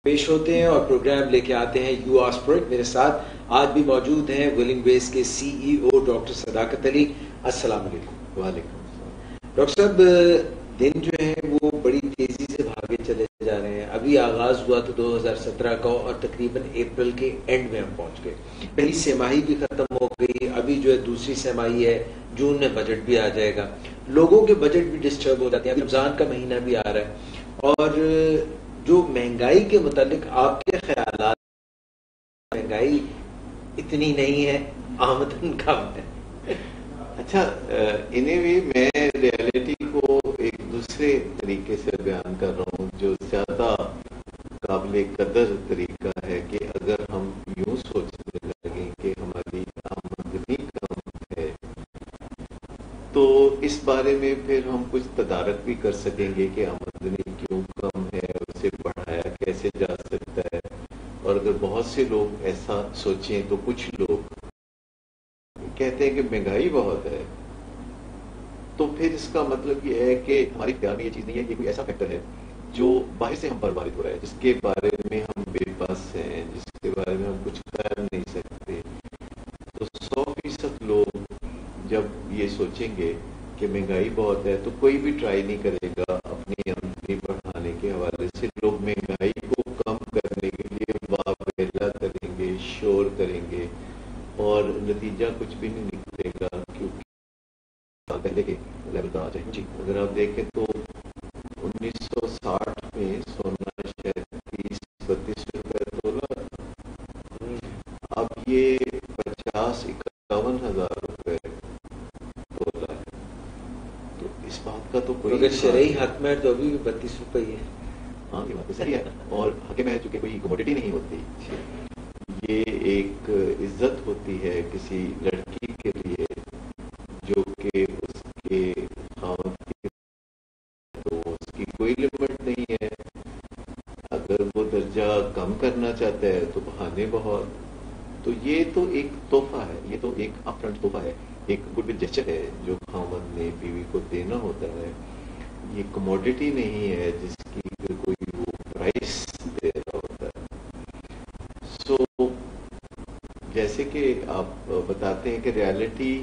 پیش ہوتے ہیں اور پروگرام لے کے آتے ہیں یو آسک فار اٹ. میرے ساتھ آج بھی موجود ہیں ولنگ ویز کے سی ای او ڈاکٹر صداقت علی. السلام علیکم. وعلیکم السلام. ڈاکٹر صاحب دن جو ہیں وہ بڑی تیزی سے بھاگے چلے جا رہے ہیں. ابھی آغاز ہوا تو 2017 کا اور تقریباً اپریل کے اینڈ میں ہم پہنچ گئے. پہلی سہ ماہی بھی ختم ہو گئی, ابھی جو ہے دوسری سہ ماہی ہے, جون میں بجٹ بھی آ جائے گا. لوگوں کے بجٹ بھی ڈسٹرب ہو جاتے ہیں. ابھی رمضان کا مہینہ بھی آ رہا ہے اور جو مہنگائی کے متعلق آپ کے خیالات, مہنگائی اتنی نہیں ہے, آمدن کم ہے. اچھا, انہیں بھی میں ریالٹی کو ایک دوسرے طریقے سے بیان کر رہا ہوں جو زیادہ قابل قدر طریقہ ہے کہ اگر ہم یوں سوچنے لگیں کہ ہماری آمدنی کم ہے تو اس بارے میں پھر ہم کچھ تدارک بھی کر سکیں گے کہ آمدنی کیوں کم ہے, اسے بڑھایا کیسے جا سکتا ہے. اور اگر بہت سے لوگ ایسا سوچیں تو کچھ لوگ کہتے ہیں کہ مہنگائی بہت ہے, تو پھر اس کا مطلب یہ ہے کہ ہماری اختیار میں یہ چیز نہیں ہے, یہ کوئی ایسا فیکٹر ہے جو باہر سے ہم پر وارد ہو رہا ہے, جس کے بارے میں ہم بے بس ہیں, جس کے بارے میں ہم کچھ کر نہیں سکتے. تو 100% لوگ جب یہ سوچیں گے کہ مہنگائی بہت ہے تو کوئی بھی ٹرائی نہیں کرے گا اپنی آمدنی بڑھانے کے حوالے سے. لوگ مہنگائی کو کم کرنے کے لیے واویلا کریں گے, شور کریں گے, اور نتیجہ کچھ بھی نہیں نکلے گا کیونکہ پہلے کے لیول پر آ جائیں. جی, اگر آپ دیکھیں تو 1960 میں سونا شاید 30-32 روپے تھا, اب یہ 50-51 ہزار روپے تولا ہے. تو اس بات کا تو کوئی, اگر شرعی حق میں تو ابھی بھی 32 روپے ہی ہے. ہاں, یہ بات تو صحیح ہے. اور حق میں چونکہ کوئی کموڈٹی نہیں ہوتی, یہ ایک عزت ہوتی ہے کسی لڑکی کے لیے جو کہ اس کے خاوند کی, تو اس کی کوئی لمٹ نہیں ہے. اگر وہ درجہ کم کرنا چاہتا ہے تو بہانے بہت. تو یہ تو ایک تحفہ ہے, یہ تو ایک اپ فرنٹ تحفہ ہے, ایک گڈ ول جسچر ہے جو خاوند نے بیوی کو دینا ہوتا ہے. یہ کموڈٹی نہیں ہے جس کی کوئی وہ پرائس دے رہا ہوتا ہے. سو جیسے کہ آپ بتاتے ہیں کہ ریالٹی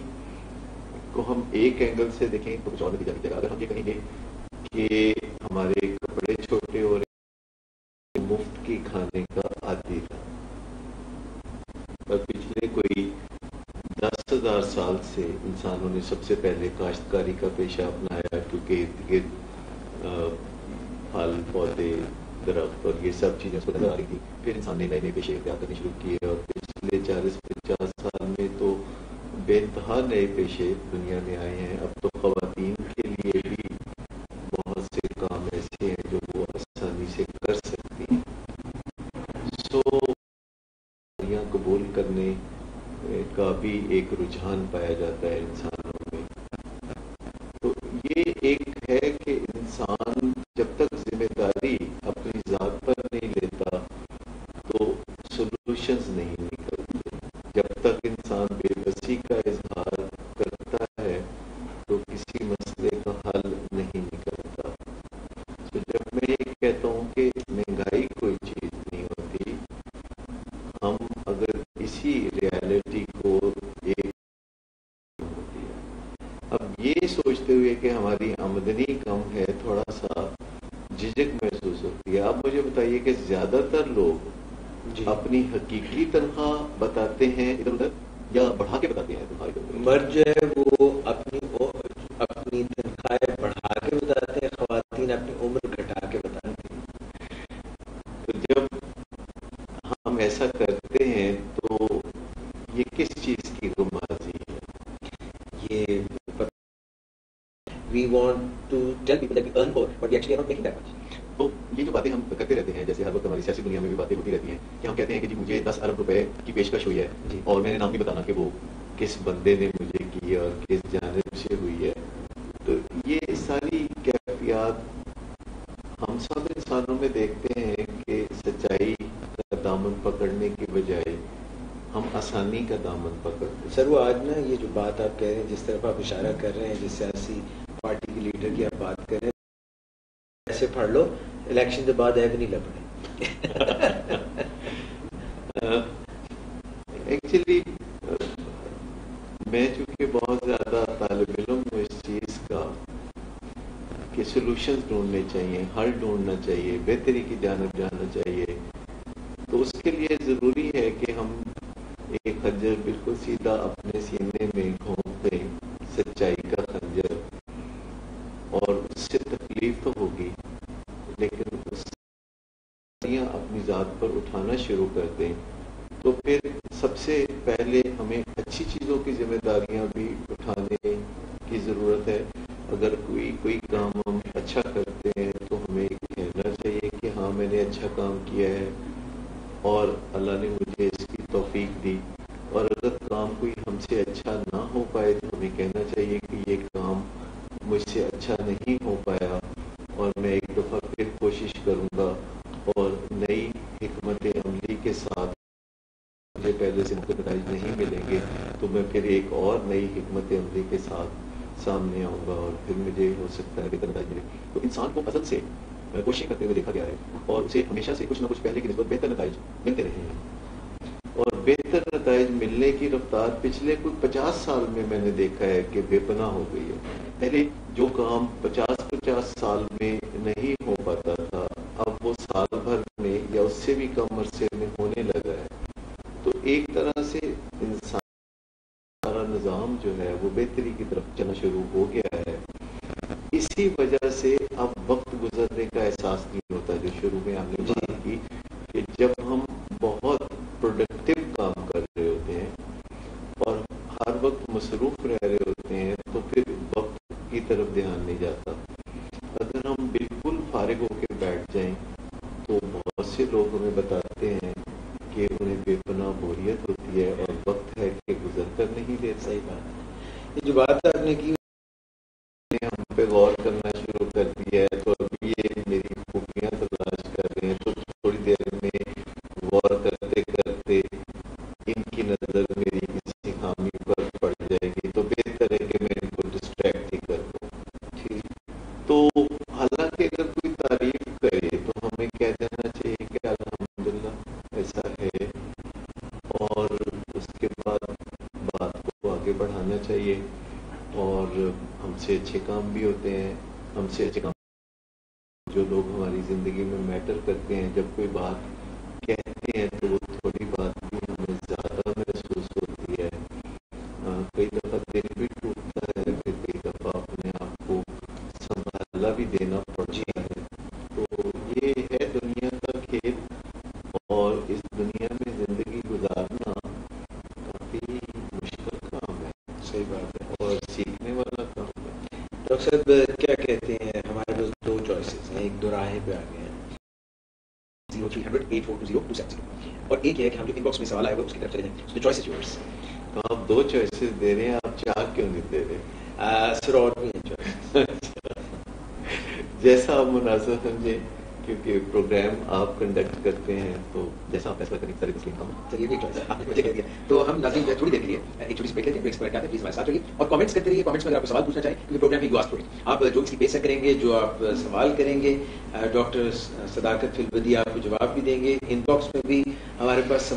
کو ہم ایک اینگل سے دیکھیں تو کچھ اور نتیجہ نکلے گا. اگر ہم یہ کہیں گے کہ ہمارے کپڑے چھوٹے ہو رہے ہیں, مفت کی کھانے کا عادی تھا, اور پچھلے کوئی 10,000 سال سے انسانوں نے سب سے پہلے کاشتکاری کا پیشہ اپنایا, کیونکہ ارد گرد پھل پودے درخت اور یہ سب چیزیں اس کو نظر آ رہی تھی. پھر انسان نے نئے نئے پیشے اختیار کرنے شروع کیے, اور پچھلے 40-50 سال میں تو بے انتہا نئے پیشے دنیا میں آئے ہیں. اب تو خواتین کے لیے بھی بہت سے کام ایسے ہیں جو وہ آسانی سے کر سکتی ہیں. سو قبول کرنے کا بھی ایک رجحان پایا جاتا ہے انسانوں میں. تو یہ ایک ہے کہ انسان جب تک ذمہ داری اپنی ذات پر نہیں لیتا تو سولوشنز نہیں نکلتے. جب تک انسان بے بسی کا اظہار کرتا ہے تو کسی مسئلے کا حل نہیں نکلتا. تو جب میں یہ کہتا ہوں کہ مہنگائی کوئی چیز نہیں ہوتی, ہم اگر اسی ریالٹی کو ایک ہوتی ہے, اب یہ سوچتے ہوئے کہ ہماری آمدنی کم ہے تھوڑا سا جھجک محسوس ہوتی ہے. آپ مجھے بتائیے کہ زیادہ تر لوگ اپنی حقیقی تنخواہ بتاتے ہیں ادھر ادھر یا بڑھا کے بتاتے ہیں تنخواہ ادھر ادھر؟ مرد جو ہے وہ اپنی تنخواہیں بڑھا کے بتاتے ہیں, خواتین اپنی عمر گھٹا کے بتاتی ہیں. تو جب ہم ایسا کرتے ہیں تو یہ کس چیز کی غمازی ہے؟ یہ we want to tell people that we earn more but we actually are not making that much. تو یہ جو باتیں ہم کرتے رہتے ہیں, جیسے ہر وقت ہماری سیاسی دنیا میں بھی باتیں ہوتی رہتی ہیں کہ ہم کہتے ہیں کہ جی مجھے 10 ارب روپے کی پیشکش ہوئی ہے, اور میں نے نام نہیں بتانا کہ وہ کس بندے نے مجھے کی اور کس جانب سے ہوئی ہے. تو یہ ساری کیفیات ہم سب انسانوں میں دیکھتے ہیں کہ سچائی کا دامن پکڑنے کی بجائے ہم آسانی کا دامن پکڑتے ہیں. سر وہ آج نا یہ جو بات آپ کہہ رہے ہیں, جس طرف آپ اشارہ کر رہے ہیں, جس سیاسی پارٹی کے لیڈر کی آپ بات کر رہے ہیں, ایسے پڑھ لو الیکشن کے بعد ہے بھی نہیں لڑ رہے. ایکچولی میں چونکہ بہت زیادہ طالب علم ہوں اس چیز کا کہ سولوشنز ڈھونڈنے چاہیے، حل ڈھونڈنا چاہیے، بہتری کی جانب جانا چاہیے، تو اس کے لیے ضروری ہے کہ ہم ایک خنجر بالکل سیدھا اپنے سینے میں گھونپ دیں، سچائی کا خنجر، اور اس سے تکلیف تو ہوگی لیکن اس اپنی ذات پر اٹھانا شروع کر دیں، تو پھر سب سے پہلے ہمیں اچھی چیزوں کی ذمہ داریاں بھی اٹھانے کی ضرورت ہے. اگر کوئی کام ہم اچھا کرتے ہیں تو ہمیں کہنا چاہیے کہ ہاں میں نے اچھا کام کیا ہے اور اللہ نے مجھے اس کی توفیق دی. اور اگر کام کوئی ہم سے اچھا نہ ہو پائے تو ہمیں کہنا چاہیے کہ یہ کام مجھ سے اچھا نہیں ہو پایا اور میں ایک دفعہ پھر کوشش کروں گا اور نئی حکمت عملی کے ساتھ. مجھے پہلے سے نتائج نہیں ملیں گے تو میں پھر ایک اور نئی حکمت عملی کے ساتھ سامنے آؤں گا اور پھر مجھے ہو سکتا ہے بہتر نتائج ملے. تو انسان کو ازل سے کوششیں کرتے ہوئے دیکھا گیا ہے اور اسے ہمیشہ سے کچھ نہ کچھ پہلے کی نسبت بہتر نتائج ملتے رہے ہیں. اور بہتر نتائج ملنے کی رفتار پچھلے کچھ 50 سال میں نے دیکھا ہے کہ بے پناہ ہو گئی ہے. پہلے جو کام 50 سال میں نہیں ہو پاتا تھا اب وہ سال بھر میں یا اس سے بھی کم عرصے میں ہونے لگا ہے. تو ایک طرح سے انسان سارا نظام جو ہے وہ بہتری کی طرف چلنا شروع ہو گیا ہے. اسی وجہ سے اب وقت گزرنے کا احساس نہیں ہوتا جو شروع میں ہم نے بات کی کہ جب ہم بہت پروڈکٹیو کام کر رہے ہوتے ہیں اور ہر وقت مصروف رہ رہے ہوتے ہیں تو پھر وقت کی طرف دھیان نہیں جاتا. اگر ہم بالکل فارغ ہو کے بیٹھ جائیں تو بہت سے لوگ ہمیں بتاتے ہیں کہ انہیں بے پناہ بوریت ہوتی ہے اور وقت ہے کہ گزر کر نہیں دیتا. صحیح بات. یہ جو بات آپ نے کی ہم پہ غور کرنا شروع کر دیا ہے تو ابھی یہ میری خوبیاں تلاش کر رہے ہیں تو تھوڑی دیر میں غور کرتے کرتے ان کی نظر میری کسی خامی پر پڑ جائے گی تو بہتر ہے کہ میں ان کو ڈسٹریکٹ ہی کر دوں. تو حالانکہ اگر کوئی تعریف کرے تو ہمیں کہہ دینا چاہیے کہ الحمدللہ ایسا ہے اور اس کے بعد بات کو آگے بڑھانا چاہیے. اور ہم سے اچھے کام بھی ہوتے ہیں، ہم سے اچھے کام جو لوگ ہماری زندگی میں میٹر کرتے ہیں جب کوئی بات کہتے ہیں تو وہ تھوڑی بات بھی ہمیں زیادہ محسوس ہوتی ہے. کئی دفعہ دل بھی ٹوٹتا ہے پھر کئی دفعہ اپنے آپ کو سنبھالا بھی دینا پڑتا ہے. تو یہ ہے دنیا کا کھیل اور اس دنیا میں زندگی گزارنا کافی مشکل کام ہے. صحیح بات ہے اور سیکھنے والا کام ہے. ڈاکٹر صاحب کیا کہتے ہیں ہمارے پاس دو چوائسیز ہیں، ایک دو راہیں پہ آ گئے ہیں 0300842027 اور ایک یہ ہے کہ ہم جو ان باکس میں سوال آئے ہوئے اس کی طرف چلے جائیں. So the choice is yours. تو آپ دو چوائسیز دے رہے ہیں، آپ چار کیوں نہیں دے رہے؟ سر اور بھی ہیں چوائس جیسا آپ مناسب سمجھیں کیونکہ پروگرام آپ کنڈکٹ کرتے ہیں تو جیسا آپ فیصلہ کریں سارے تسلیم ہم. چلیے ایک چوائس آپ نے مجھے کہہ دیا تو ہم ناظرین تھوڑی دیر کے لیے ایک چھوٹی سی بریک لیتے ہیں. بریک پر آتے ہیں پلیز ہمارے ساتھ رہیے اور کمنٹس کرتے رہیے. کمنٹس میں اگر آپ کو سوال پوچھنا چاہیں کیونکہ پروگرام میں یو آسک فور اٹ، آپ جو اس کی پیش کریں گے، جو آپ سوال کریں گے، ڈاکٹر صداقت فلبدی آپ کو جواب بھی دیں گے. ان باکس میں بھی ہمارے پاس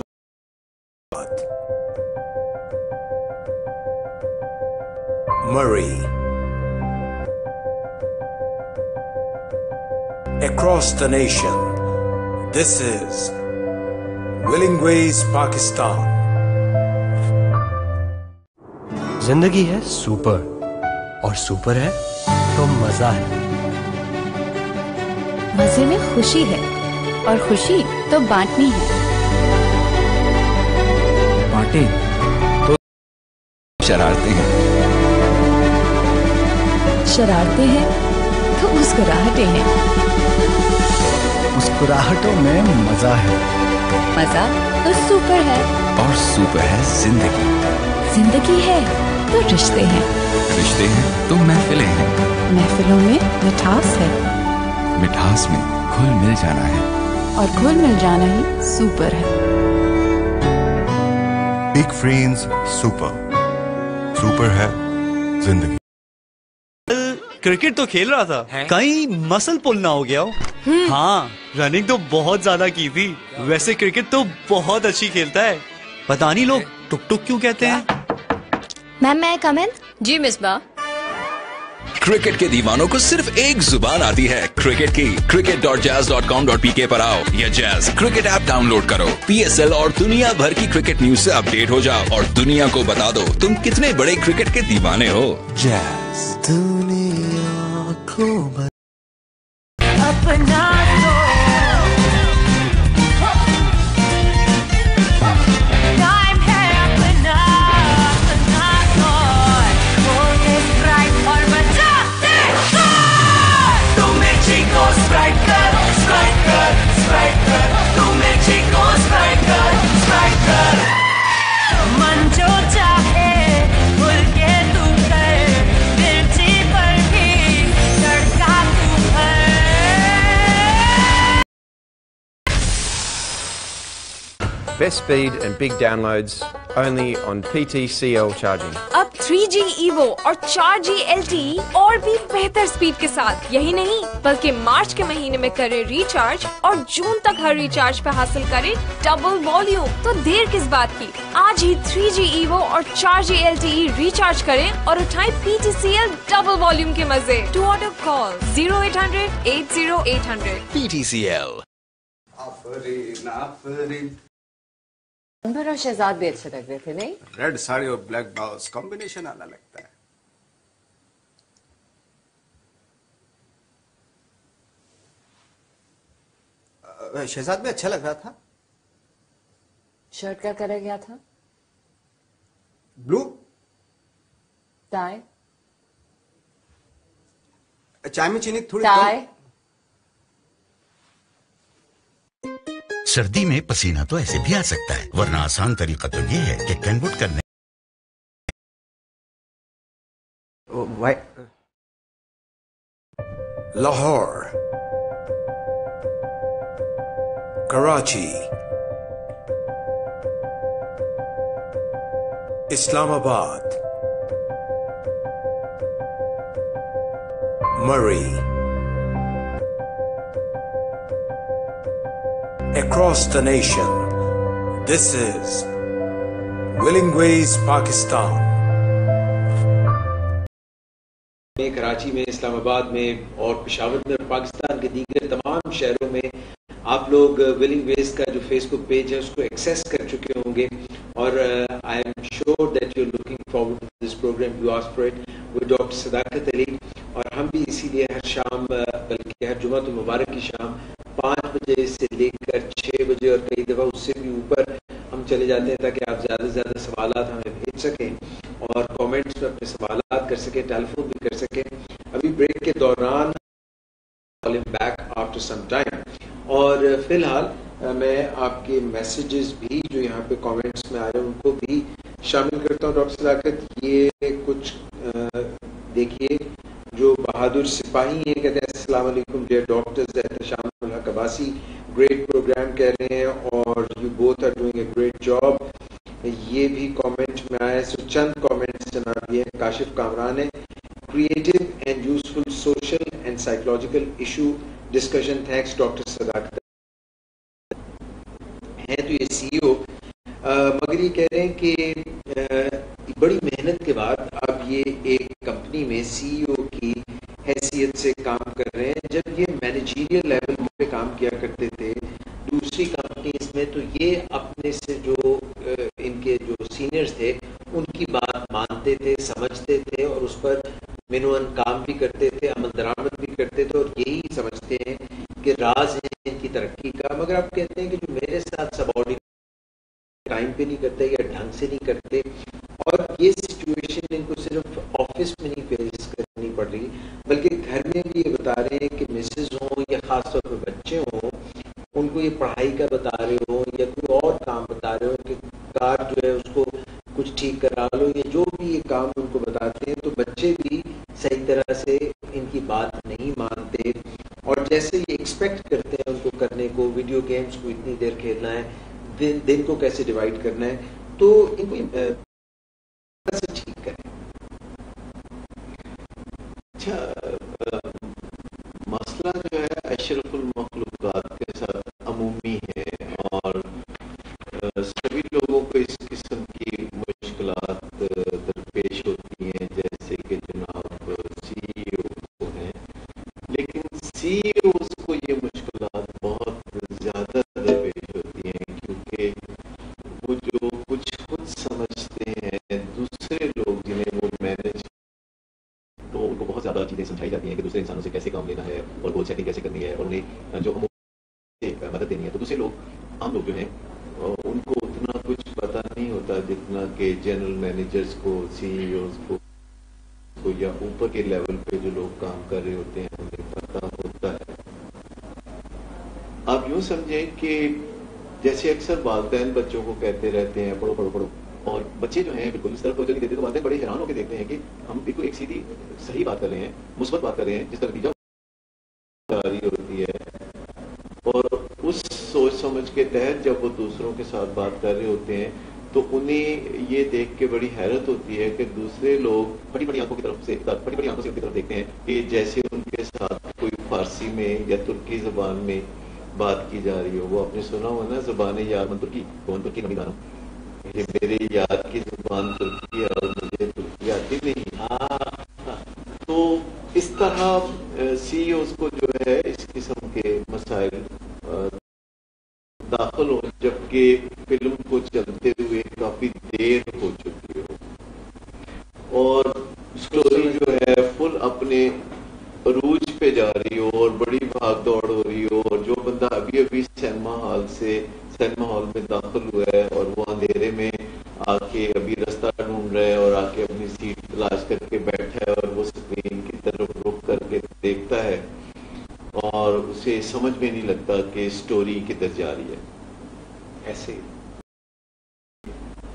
Murray. Across the nation, this is Willing Ways Pakistan. زندگی ہے سپر اور سپر ہے تو مزہ ہے. مزے میں خوشی ہے اور خوشی تو بانٹنی ہے. بانٹیں تو شرارتیں ہیں، شرارتیں ہیں تو مسکراہٹیں ہیں. مسکراہٹوں میں مزہ ہے. مزہ تو سپر ہے اور سپر ہے زندگی. زندگی ہے تو رشتے ہیں، رشتے ہیں تو محفلیں ہیں، محفلوں میں مٹھاس ہے مٹھاس میں گھل مل جانا ہے اور گھل مل جانا ہی سپر ہے. بگ فرینز سپر، سپر ہے زندگی. کرکٹ تو کھیل رہا تھا, کہیں مسل پل نہ ہو گیا ہو. ہاں, رننگ تو بہت زیادہ کی تھی. ویسے کرکٹ تو بہت اچھی کھیلتا ہے. پتا نہیں لوگ ٹک ٹک کیوں کہتے ہیں. میم میں کم ان؟ جی مصباح. کرکٹ کے دیوانوں کو صرف ایک زبان آتی ہے کرکٹ کی. cricket.jazz.com.pk پر آؤ یا جیز کرکٹ ایپ ڈاؤن لوڈ کرو. PSL اور دنیا بھر کی کرکٹ نیوز سے اپڈیٹ ہو جاؤ اور دنیا کو بتا دو تم کتنے بڑے کرکٹ کے دیوانے ہو. Jazz. دنیا کو اپنا Best speed and big downloads only on PTCL charging. اب 3G EVO اور 4G LTE اور بھی بہتر سپیڈ کے ساتھ. یہی نہیں بلکہ مارچ کے مہینے میں کرے ریچارج اور جون تک ہر ریچارج پہ حاصل کرے ڈبل والیوم. تو دیر کس بات کی, آج ہی 3G EVO اور 4G LTE ریچارج کریں اور اٹھائیں PTCL ڈبل والیوم کے مزے. To order call 0800 80800. PTCL. Anwar اور شہزاد بھی اچھے لگ رہے تھے نہیں؟ ریڈ ساڑی اور بلیک بلاؤز کمبینیشن آنا لگتا ہے. شہزاد بھی اچھا لگ رہا تھا. شرٹ کیا کرا گیا تھا؟ بلو. ٹائی چائے میں چینی تھوڑی. ٹائی. سردی میں پسینہ تو ایسے بھی آ سکتا ہے, ورنہ آسان طریقہ تو یہ ہے کہ کنورٹ کرنے. لاہور, کراچی, اسلام آباد, مری, across the nation, this is Willing Ways Pakistan. Karachi میں, اسلام آباد میں اور پشاور میں اور پاکستان کے دیگر تمام شہروں میں آپ لوگ ولنگ ویز کا جو فیس بک پیج ہے اس کو ایکسیس کر چکے ہوں گے, اور I am sure that you are looking forward to this program. You ask for it with doctor Sadaqat Ali, اور ہم بھی اسی لیے ہر شام, بلکہ ہر جمعہ المبارک کی شام 5 بجے سے لے کر 6 بجے اور کئی دفعہ اس سے بھی اوپر ہم چلے جاتے ہیں تاکہ آپ زیادہ سے زیادہ سوالات ہمیں بھیج سکیں اور کامنٹس میں اپنے سوالات کر سکیں, ٹیلی فون بھی کر سکیں. ابھی بریک کے دوران بیک آفٹر سم ٹائم, اور فی الحال میں آپ کے میسیجز بھی جو یہاں پہ کامنٹس میں آ رہے ہیں ان کو بھی شامل کرتا ہوں. ڈاکٹر صداقت, یہ کچھ دیکھیے جو بہادر سپاہی ہیں, کہتے ہیں السلام علیکم ڈیئر ڈاکٹرز, احتشام الحق عباسی, گریٹ پروگرام کہہ رہے ہیں اور you both are doing a great job. یہ بھی کامنٹ میں آیا. سو چند کامنٹس جناب یہ کاشف کامران ہے, creative and useful social and psychological issue discussion, thanks doctor صداقت. ہیں تو یہ سی او, مگر یہ کہہ رہے ہیں کہ بڑی محنت کے بعد اب یہ ایک کمپنی میں سی او کی حیثیت سے کام کر رہے ہیں. جب یہ مینیجیریل لیول پہ کام کیا کرتے تھے دوسری کمپنیز میں, تو یہ اپنے سے جو ان کے جو سینئرز تھے ان کی بات مانتے تھے, سمجھتے تھے اور اس پر منوان کام بھی کرتے تھے, عمل درآمد بھی کرتے تھے, اور یہی سمجھتے ہیں کہ راز ہے ان کی ترقی کا. مگر آپ کہتے ہیں کہ جو میرے ساتھ سب آرڈینری ٹائم پہ نہیں کرتے یا ڈھنگ سے نہیں کرتے, اور یہ سچویشن ان کو صرف آفس میں نہیں فیس کرنی پڑ رہی بلکہ گھر میں بھی یہ بتا رہے ہیں کہ مسز ہوں یا خاص طور پہ بچے ہوں, ان کو یہ پڑھائی کا بتا رہے ہو یا کوئی اور کام بتا رہے ہو کہ کار جو ہے اس کو کچھ ٹھیک کرا لو, یا جو بھی یہ کام ان کو بتاتے ہیں, تو بچے بھی صحیح طرح سے ان کی بات نہیں مانتے, اور جیسے یہ ایکسپیکٹ کرتے ہیں ان کو کرنے کو, ویڈیو گیمز کو اتنی دیر کھیلنا ہے, دن کو کیسے ڈیوائڈ کرنا ہے, تو ان کو سے ٹھیک کریں. اچھا مسئلہ جو ہے اشرف المخلوقات کے ساتھ عمومی ہے اور سبھی لوگوں کو اس قسم کی مشکلات درپیش ہوتی ہیں، جیسے کہ جناب سی ای او ہیں، لیکن سی ای اوز کو یہ مشکلات بہت زیادہ درپیش ہوتی ہیں کیونکہ وہ جو کچھ خود سمجھتے ہیں، دوسرے لوگ جنہیں وہ مینج، تو ان کو بہت زیادہ چیزیں سمجھائی جاتی ہیں کہ دوسرے انسانوں سے کیسے کام لینا ہے اور گول سیٹنگ کیسے کرنی ہے اور انہیں جو مدد دینی ہے، تو دوسرے لوگ عام لوگ جو ہیں ان کو اتنا کچھ پتا نہیں ہوتا جتنا کہ جنرل مینیجرز کو، سی ای اوز کو یا اوپر کے لیول پہ جو لوگ کام کر رہے ہوتے ہیں انہیں پتا ہوتا ہے. آپ یوں سمجھیں کہ جیسے اکثر والدین بچوں کو کہتے رہتے ہیں پڑھو پڑھو پڑھو، اور بچے جو ہیں بالکل اس طرح توجہ نہیں دیتے، تو والدین بڑے حیران ہو کے دیکھتے ہیں کہ ہم بالکل ایک سیدھی صحیح بات کر رہے ہیں، مثبت بات کر رہے ہیں، جس کا نتیجہ جاری ہوتی ہے. اور اس سوچ سمجھ کے تحت جب وہ دوسروں کے ساتھ بات کر رہے ہوتے ہیں تو انہیں یہ دیکھ کے بڑی حیرت ہوتی ہے کہ دوسرے لوگ بڑی بڑی آنکھوں کی طرف سے ان کی طرف دیکھتے ہیں کہ جیسے ان کے ساتھ کوئی فارسی میں یا ترکی زبان میں بات کی جا رہی ہو. وہ آپ نے سنا ہو نا زبان یار من ترکی، کون ترکی نمی دانم، یہ میرے یاد کی زبان ترکی ہے اور مجھے ترکی آتی نہیں. تو اس طرح سی ای اوز کو جو ہے اس قسم کے مسائل داخل ہو، جبکہ فلم کو چلتے ہوئے کافی دیر ہو چکی ہو اور اسٹوری جو ہے فل اپنے عروج پہ جا رہی ہو اور بڑی بھاگ دوڑ ہو رہی ہو، اور جو بندہ ابھی ابھی سینما ہال میں داخل ہوا ہے اور وہ اندھیرے میں آ کے ابھی رستہ ڈھونڈ رہا ہے اور آ کے اپنی سیٹ تلاش کر کے بیٹھا ہے اور وہ اسکرین کی طرف رخ کر کے دیکھتا ہے اور اسے سمجھ میں نہیں لگتا کہ اسٹوری کدھر جا رہی ہے. ایسے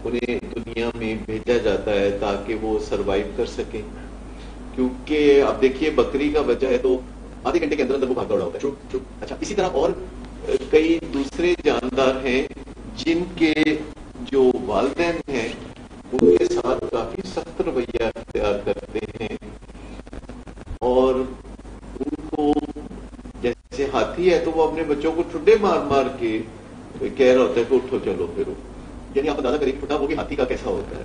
انہیں دنیا میں بھیجا جاتا ہے تاکہ وہ سروائیو کر سکیں، کیونکہ آپ دیکھیے بکری کا بچہ ہے تو آدھے گھنٹے کے اندر اندر وہ بھاگ دوڑا ہوتا ہے. اچھا اسی طرح اور کئی دوسرے جاندار ہیں جن کے جو والدین ہیں ان کے ساتھ کافی سخت رویہ اختیار کرتے ہیں اور ان کو جیسے ہاتھی ہے تو وہ اپنے بچوں کو ٹھڈے مار مار کے کہہ رہا ہوتا ہے کہ اٹھو چلو پھرو. یعنی آپ اندازہ کریں کہ ٹھڈا وہ بھی ہاتھی کا کیسا ہوتا ہے،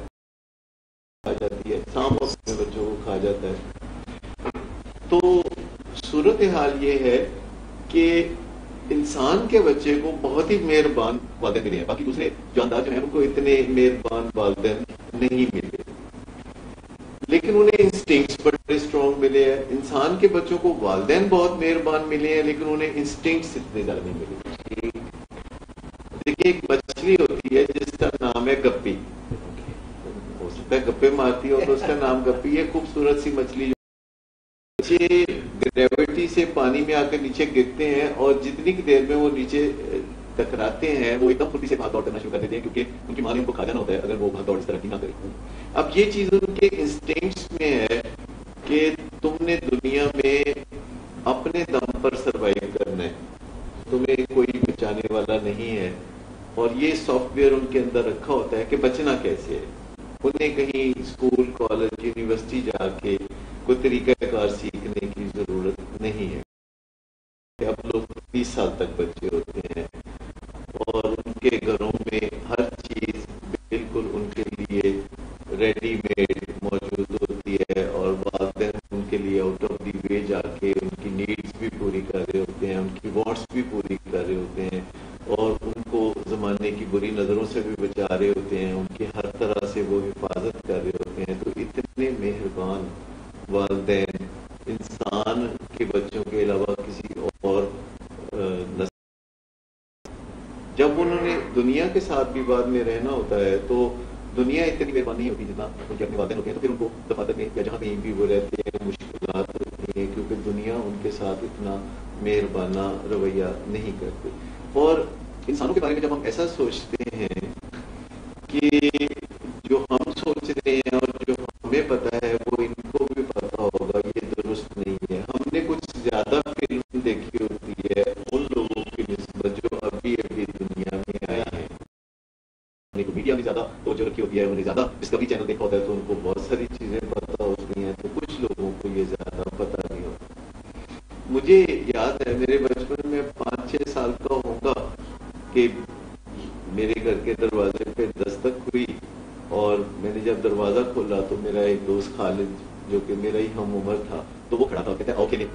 کھا جاتی ہے، سانپ اپنے بچوں کو کھا جاتا ہے. تو صورتحال یہ ہے کہ انسان کے بچے کو بہت ہی مہربان والدین ملے ہیں، باقی دوسرے جاندار جو ہیں ان کو اتنے مہربان والدین نہیں ملے، لیکن انہیں انسٹنکٹس بڑے اسٹرانگ ملے ہیں. انسان کے بچوں کو والدین بہت مہربان ملے ہیں لیکن انہیں انسٹنکٹس اتنے زیادہ نہیں ملے. دیکھیے ایک مچھلی ہوتی ہے جس کا نام ہے گپی، ہو سکتا ہے گپے مارتی ہو تو اس کا نام گپی ہے. خوبصورت سی مچھلی، بچے گریوٹی سے پانی میں آ کر نیچے گرتے ہیں اور جتنی دیر میں وہ نیچے ٹکراتے ہیں وہ ایک دم خودی سے بھاگ دوڑ کرنا شروع کر دیتے ہیں کیونکہ ان کی ماں نے ان کو کھا جانا ہوتا ہے اگر وہ بھاگ دوڑ اس طرح کی نہ کرے. اب یہ چیز ان کے انسٹنکٹس میں ہے کہ تم نے دنیا میں اپنے دم پر سروائیو کرنا ہے، تمہیں کوئی بچانے والا نہیں ہے، اور یہ سافٹ ویئر ان کے اندر رکھا ہوتا ہے کہ بچنا کیسے ہے. انہیں کہیں اسکول کالج یونیورسٹی جا کے کوئی طریقہ کار سیکھنے کی ضرورت نہیں ہے. اب لوگ 30 سال تک بچے ہوتے ہیں اور ان کے گھروں میں ہر چیز بالکل ان کے لیے ریڈی میڈ موجود ہوتی ہے اور والدین ان کے لیے آؤٹ آف دی وے جا کے ان کی نیڈس بھی پوری کر رہے ہوتے ہیں، ان کی وانٹس بھی پوری کر رہے ہوتے ہیں اور ان کو زمانے کی بری نظروں سے بھی بچا رہے ہوتے ہیں، ان کی ہر طرح سے وہ حفاظت کر رہے ہوتے ہیں. تو اتنے مہربان والدین انسان کے بچوں کے علاوہ کسی اور جب انہوں نے دنیا کے ساتھ بھی بعد میں رہنا ہوتا ہے تو دنیا اتنی مہربان نہیں ہوتی جتنا ان کے اپنے والدین ہوتے ہیں. تو پھر ان کو دفاتر میں یا جہاں کہیں بھی وہ رہتے ہیں مشکلات ہوتی ہیں کیونکہ دنیا ان کے ساتھ اتنا مہربانہ رویہ نہیں کرتے. اور انسانوں کے بارے میں جب ہم ایسا سوچتے ہیں کہ جو ہم سوچ رہے ہیں اور جو ہمیں پتا ہے وہ ان کو بھی پتا ہوگا، یہ درست نہیں ہے. ہم نے کچھ زیادہ فلم دیکھی ہوتی ہے ان لوگوں کی نسبت جو ابھی ابھی دنیا میں آئے ہیں. میڈیا میں زیادہ توجہ رکھی ہوتی ہے، انہیں زیادہ ڈسکوری چینل دیکھا ہوتا ہے تو ان کو بہت ساری چیزیں پتا ہوتی ہیں. تو کچھ لوگوں کو یہ زیادہ مجھے یاد ہے میرے بچپن میں 5-6 سال کا ہوں گا کہ میرے گھر کے دروازے پہ دستک ہوئی اور میں نے جب دروازہ کھولا تو میرا ایک دوست خالد جو کہ میرا ہی ہم عمر تھا تو وہ کھڑا تھا، کہتا ہے آؤ کھیلیں.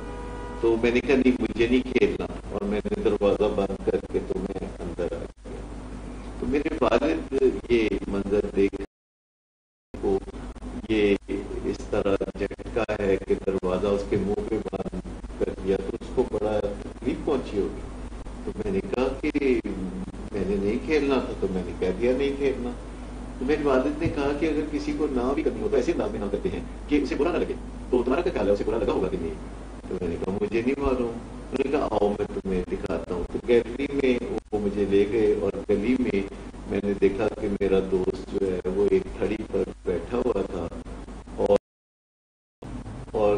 تو میں نے کہا نہیں مجھے نہیں کھیلنا، اور میں نے دروازہ بند کر کے تو میں اندر آ گیا. تو میرے والد یہ منظر دیکھ کو یہ اس طرح جھٹکا ہے کہ دروازہ اس کے منہ پہ بند کر دیا تو اس کو بڑا تکلیف پہنچی ہوگی. تو میں نے کہا کہ میں نے نہیں کھیلنا تھا، تو میں نے کہہ دیا نہیں کھیلنا. تو میرے والد نے کہا کہ اگر کسی کو نہ بھی کرنی ہو تو ایسے انداز میں نہ کرتے ہیں کہ اسے برا نہ لگے، تو تمہارا کیا خیال ہے اسے برا لگا ہوگا کہ نہیں؟ تو میں نے کہا مجھے نہیں معلوم. میں نے کہا آؤ میں تمہیں دکھاتا ہوں. تو گیلری میں وہ مجھے لے گئے اور گلی میں نے دیکھا کہ میرا دوست جو ہے وہ ایک تھڑی پر بیٹھا ہوا تھا اور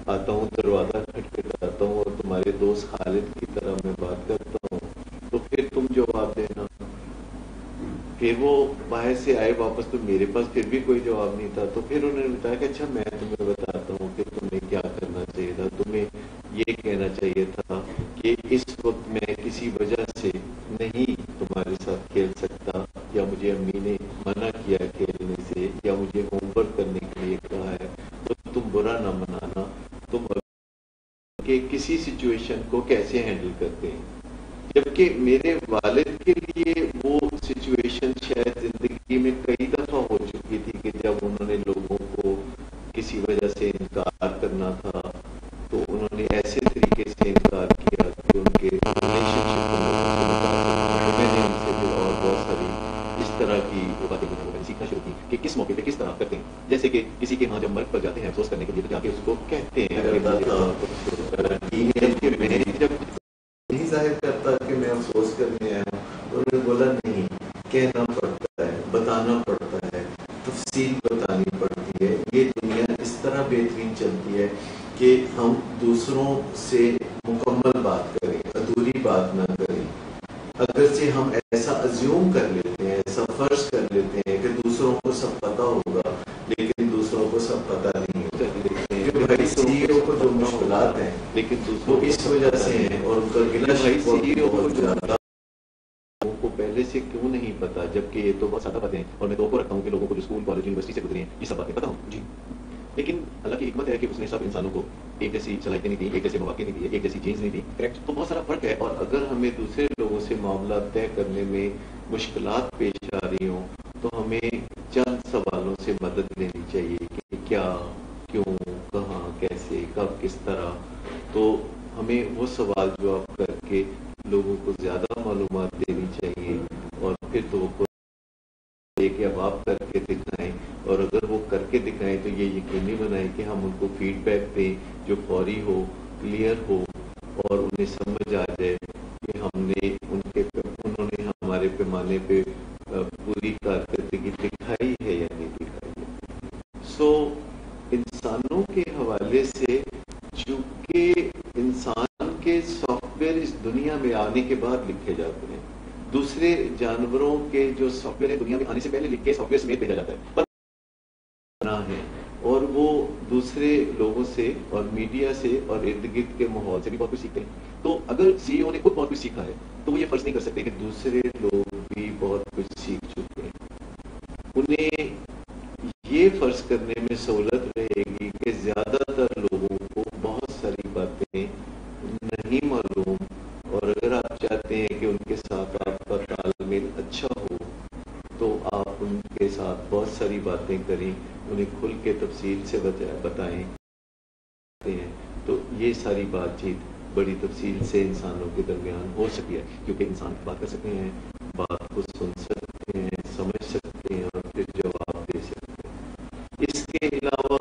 آتا ہوں دروازہ کھٹکھٹاتا ہوں اور تمہارے دوست خالد کی طرح میں بات کرتا ہوں تو پھر تم جواب دینا. پھر وہ باہر سے آئے واپس تو میرے پاس پھر بھی کوئی جواب نہیں تھا. تو پھر انہوں نے بتایا کہ اچھا میں تمہیں بتاتا ہوں کہ تمہیں کیا کرنا چاہیے تھا. تمہیں یہ کہنا چاہیے تھا کہ اس وقت میں کسی وجہ سے نہیں تمہارے ساتھ کھیل سکتا، یا مجھے امی نے منع کیا کھیلنے سے، یا مجھے ہوم ورک کرنے کے لیے کہا ہے، تو تم برا نہ منانا. تم کہ کسی سچویشن کو کیسے ہینڈل کرتے ہیں. جبکہ میرے والد کے لیے وہ سچویشن شاید زندگی میں کئی دفعہ ہو چکی تھی کہ جب انہوں نے لوگوں کو کسی وجہ سے انکار کرنا تھا تو انہوں نے ایسے طریقے سے انکار کیا کہ ان کے ریلیشن شپ میں نے ان سے بھی اور بہت ساری اس طرح کی باتیں سیکھنا شروع کی کہ کس موقع پہ کس طرح کرتے ہیں. جیسے کہ کسی کے ہاں جب مرگ پر جاتے ہیں افسوس کرنے کے لیے تو جا کے اس کو کہتے ہیں جب نہیں ظاہر کرتا کہ میں افسوس کرنے آیا ہوں. انہوں نے بولا نہیں، کہنا پڑتا ہے، بتانا پڑتا ہے، تفصیل بتانی پڑتی ہے. یہ دنیا اس طرح بہترین چلتی ہے کہ ہم دوسروں سے مکمل بات کریں، ادھوری بات نہ کریں. اگرچہ ہم ایسا ازیوم کر لیتے ہیں، ایسا فرض کر لیتے ہیں کہ دوسروں کو سب پتا ہوگا، لیکن دوسروں کو سب پتا نہیں ہوتا. کو جو مشکلات ہیں لیکن دوسروں اس وجہ سے ہیں اور ان کا گلا کو پہلے سے کیوں نہیں پتا، جبکہ یہ تو بہت سادہ باتیں ہیں. اور میں تو رکھتا ہوں کہ لوگوں کو جو اسکول کالج یونیورسٹی سے گزرے ہیں یہ سب باتیں پتا ہوں جی، لیکن اللہ کی حکمت ہے کہ اس نے سب انسانوں کو ایک جیسی صلاحیتیں نہیں دی، ایک جیسے مواقع نہیں دیے، ایک جیسی چیز نہیں دی. کریکٹ. تو بہت سارا فرق ہے. اور اگر ہمیں دوسرے لوگوں سے معاملات طے کرنے میں مشکلات پیش آ رہی ہوں تو ہمیں چند سوالوں سے مدد لینی چاہیے کہ کیا، کیوں، کہاں، کیسے، کب، کس طرح. تو ہمیں وہ سوال جواب کر کے لوگوں کو زیادہ معلومات دینی چاہیے اور پھر تو کہ اب آپ کر کے دکھائیں. اور اگر وہ کر کے دکھائیں تو یہ یقینی بنائیں کہ ہم ان کو فیڈ بیک دیں جو فوری ہو، کلیئر ہو اور انہیں سمجھ آ جائے کہ ہم نے انہوں نے ہمارے پیمانے پہ پوری کارکردگی دکھائی ہے یا نہیں دکھائی ہے. سو انسانوں کے حوالے سے چونکہ انسان کے سافٹ ویئر اس دنیا میں آنے کے بعد لکھے جاتے ہیں، دوسرے جانوروں کے جو سافٹ ویئر دنیا میں آنے سے پہلے لکھ کے سافٹ ویئر سمیت بھیجا جاتا ہے ہے اور وہ دوسرے لوگوں سے اور میڈیا سے اور ارد گرد کے ماحول سے بھی بہت کچھ سیکھتے ہیں. تو اگر سی ای او نے خود بہت کچھ سیکھا ہے تو وہ یہ فرض نہیں کر سکتے کہ دوسرے لوگ بھی بہت کچھ سیکھ چکے ہیں. انہیں یہ فرض کرنے میں سہولت رہے گی کہ زیادہ تر لوگوں کو بہت ساری باتیں نہیں معلوم، اور اگر آپ چاہتے ہیں کہ ان کے ساتھ آپ کا تال میل اچھا ہو تو آپ ان کے ساتھ بہت ساری باتیں کریں، انہیں کھل کے تفصیل سے بتائیں. تو یہ ساری بات چیت بڑی تفصیل سے انسانوں کے درمیان ہو سکی ہے کیونکہ انسان بات کر سکتے ہیں، بات کو سن سکتے ہیں، سمجھ سکتے ہیں اور پھر جواب دے سکتے ہیں. اس کے علاوہ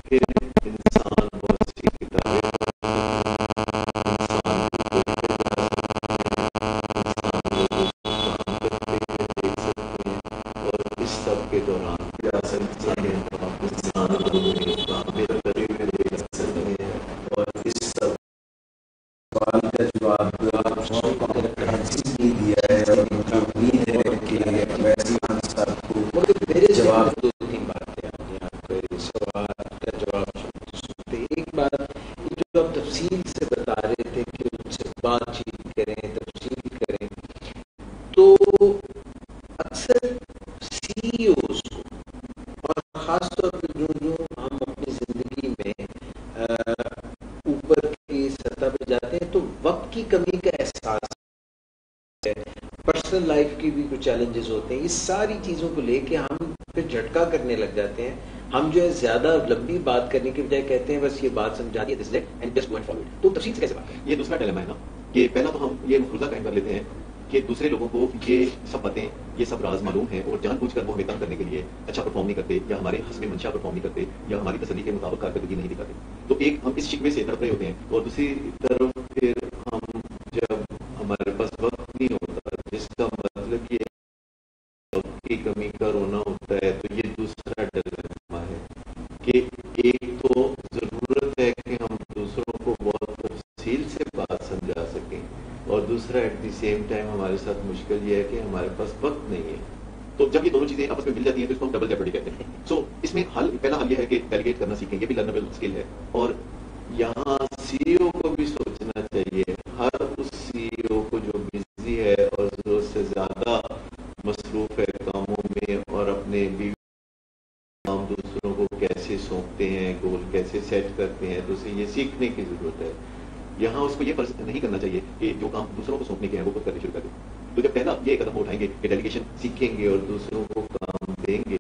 پھر انسان بہت سی کتابیں کے دوران اور اس سوال کا جواب آپ دیا ہے اور مجھے امید ہے بھی کچھ چیلنجز ہوتے ہیں. یہ ساری چیزوں کو لے کے ہم پھر جھٹکا کرنے لگ جاتے ہیں. ہم جو ہے زیادہ لمبی بات کرنے کے بجائے کہتے ہیں بس یہ بات سمجھا دی تو تفصیل سے کیسے بات کریں. یہ دوسرا ڈیلیما ہے نا کہ پہلا تو ہم یہ مفروضہ قائم کر لیتے ہیں کہ دوسرے لوگوں کو یہ سب باتیں یہ سب راز معلوم ہیں اور جان بوجھ کر وہ ہمیں تنگ کرنے کے لیے اچھا پرفارم نہیں کرتے یا ہمارے حسب منشا پرفارم نہیں کرتے یا ہماری تسلی کے مطابق کارکردگی نہیں دکھاتے. تو ایک ہم اس شکوے سے تڑپ رہے ہوتے ہیں اور دوسری طرف پھر ہم جب ہمارے پاس وقت نہیں ہوتا جس کا مطلب یہ وقت کی کمی کا رونا ہوتا ہے تو یہ دوسرا ڈیلیما ہے کہ ایک تو ضرورت ہے کہ ہم دوسروں کو بہت تفصیل سے بات سمجھا سکیں اور دوسرا ایٹ دی سیم ٹائم ہمارے ساتھ مشکل یہ ہے کہ ہمارے پاس وقت نہیں ہے. تو جب یہ دونوں چیزیں آپس میں مل جاتی ہیں تو اس کو ہم ڈبل جیپرڈی کہتے ہیں. سو اس میں پہلا حل یہ ہے کہ ڈیلیگیٹ کرنا سیکھیں, یہ بھی لرنیبل اسکل ہے. اور یہاں سی ای او کو بھی سوچنا چاہیے, ہر اس سی ای او کو جو بزی ہے اور ضرورت سے زیادہ مصروف ہے کاموں میں اور اپنے بیوی کام دوسروں کو کیسے سونپتے ہیں, گول کیسے سیٹ کرتے ہیں, تو اسے یہ سیکھنے کی ضرورت ہے. یہاں اس کو یہ فرض نہیں کرنا چاہیے کہ جو کام دوسروں کو سونپنے کے ہیں وہ خود کرنے شروع کر دیں. تو جب پہلا یہ قدم اٹھائیں گے کہ ڈیلیگیشن سیکھیں گے اور دوسروں کو کام دیں گے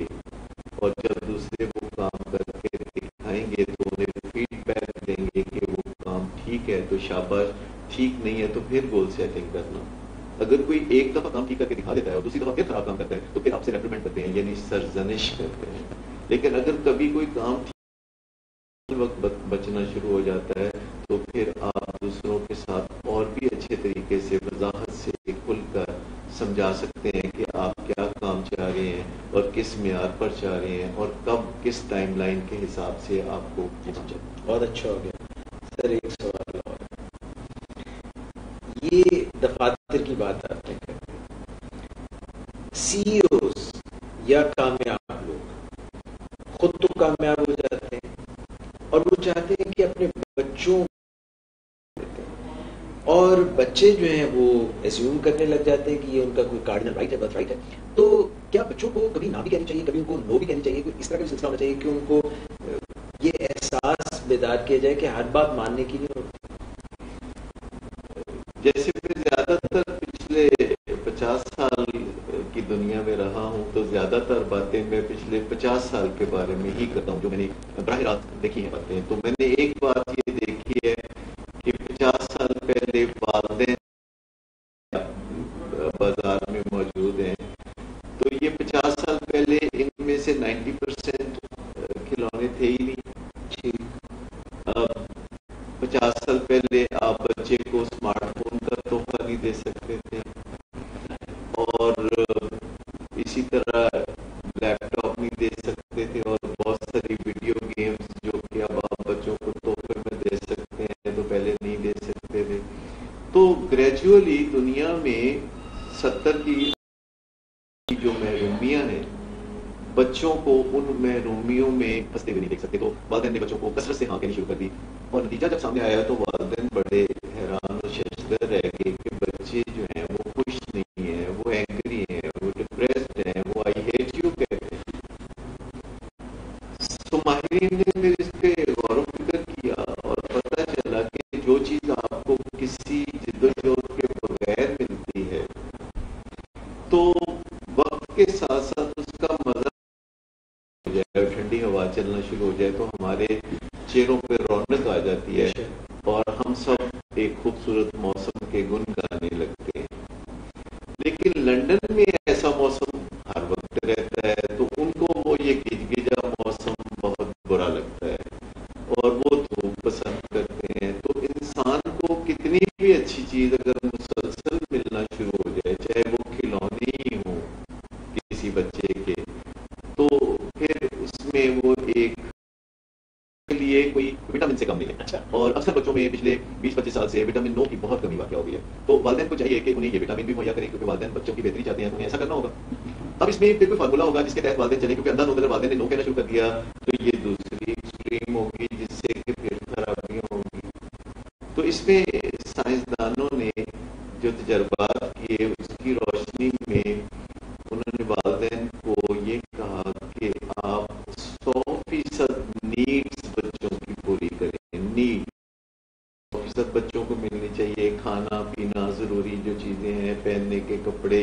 اور جب دوسرے وہ کام کر کے دکھائیں گے تو انہیں فیڈ بیک دیں گے کہ وہ کام ٹھیک ہے تو شاباش, ٹھیک نہیں ہے تو پھر گول سیٹنگ کرنا. اگر کوئی ایک دفعہ کام ٹھیک کر کے دکھا دیتا ہے اور دوسری دفعہ پھر خراب کام کرتا ہے تو پھر آپ سے ریپریمنٹ کرتے ہیں یعنی سرزنش کرتے ہیں. لیکن اگر کبھی کوئی کام وقت بچنا شروع ہو جاتا ہے تو پھر آپ دوسروں کے ساتھ اور بھی اچھے طریقے سے وضاحت سے کھل کر سمجھا سکتے ہیں کہ آپ کیا کام چاہ رہے ہیں اور کس معیار پر چاہ رہے ہیں اور کب کس ٹائم لائن کے حساب سے آپ کو پہنچا. بہت اچھا ہو گیا سر. ایک سوال اور, یہ دفاتر کی بات آپ نے کرتے ہیں, سی ای اوز یا کامیاب لوگ خود تو کامیاب ہو جاتے ہیں اور وہ چاہتے ہیں کہ اپنے بچوں اور بچے جو ہیں وہ ایزیوم کرنے لگ جاتے ہیں کہ یہ ان کا کوئی کارڈنل رائٹ ہے, برتھ رائٹ ہے. تو کیا بچوں کو کبھی نہ بھی کہنی چاہیے, کبھی ان کو نو بھی کہنی چاہیے, کوئی اس طرح کا سلسلہ ہونا چاہیے کہ ان کو یہ احساس بیدار کیا جائے کہ ہر بات ماننے کی نہیں ہوتی. جیسے میں زیادہ تر پچھلے 50 سال کی دنیا میں رہا ہوں تو زیادہ تر باتیں میں پچھلے 50 سال کے بارے میں ہی کرتا ہوں جو میں نے براہ راست دیکھی ہیں باتیں. تو میں نے ایک بات یہ دیکھی ہے کہ 50 سال پہلے والدین بازار میں موجود ہیں تو یہ 50 سال پہلے ان میں سے 90% کھلونے تھے ہی نہیں. 50 سال پہلے آپ بچے کو اسمارٹ فون کا تحفہ نہیں دے سکتے تھے اور اسی طرح لیپ ٹاپ نہیں دے سکتے تھے اور بہت ساری ویڈیو گیمز جو کہ اب آپ بچوں کو تحفے میں دے سکتے ہیں تو پہلے نہیں دے سکتے تھے. تو گریجولی دنیا میں 70 کی جو محرومیاں ہیں بچوں کو ان محرومیوں میں پھنستے ہوئے نہیں دیکھ سکتے. تو والدین نے بچوں کو کثرت سے ہاں کہنی شروع کر دی اور نتیجہ جب سامنے آیا تو والدین بڑے حیران اور ششدر رہ گئے کہ بچے جو ہیں وہ خوش نہیں ہیں, وہ اینگری ہیں, وہ ڈپریسڈ ہیں, وہ آئی ہیٹ یو کہتے ہیں. تو ماہرین نے پھر اس پہ غور و فکر کیا اور پتہ چلا کہ جو چیز آپ کو کسی جدوجہد کے بغیر ملتی ہے تو وقت کے ساتھ ساتھ اس کا مزہ ہو جائے, ٹھنڈی ہوا چلنا شروع ہو جائے تو ہمارے چہروں پہ رونق آ جاتی ہے اور ہم سب ایک خوبصورت موسم کے گن گانے لگتے ہیں. لیکن لندن میں ایسا موسم ہر وقت رہتا ہے تو ان کو وہ یہ گج گجا موسم بہت برا لگتا ہے اور وہ دھوپ پسند کرتے ہیں. تو انسان کو کتنی بھی اچھی چیز اگر مسلسل ملنا شروع ہو جائے, چاہے وہ کھلونے ہی ہوں کسی بچے کے, تو پھر اس میں وہ ایک لیے کوئی وٹامن سے کم نہیں ہے. اور اکثر بچوں میں پچھلے 20-25 سال سے وٹامن نو کی بہت کمی واقع ہو گئی ہے. تو والدین کو چاہیے کہ انہیں یہ وٹامن بھی مہیا کریں کیونکہ والدین بچوں کی بہتری چاہتے ہیں, انہیں ایسا کرنا ہوگا. اب اس میں پھر کوئی فارمولا ہوگا جس کے تحت والدین چلیں, کیونکہ اندر اگر والدین نے نو کہنا شروع کر دیا تو یہ دوسری ایکسٹریم ہوگی جس سے کہ پھر خرابیاں ہوں گی. تو اس میں سائنسدانوں نے جو تجربات کیے اس کی روشنی میں انہوں نے والدین کو یہ کہا کہ آپ 100% نیڈس بچوں کی پوری کریں. نیڈ 100% بچوں کو ملنی چاہیے, کھانا پینا ضروری جو چیزیں ہیں, پہننے کے کپڑے,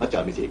1।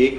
1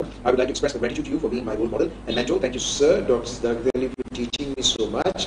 I would like to express gratitude to you for being my role model and mentor. Thank you, sir, Dr. Sadakat Ali, for teaching me so much.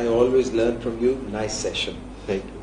I always learn from you, nice session. Thank you.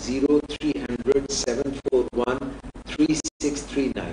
0300 741 3639,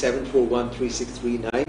741 3639,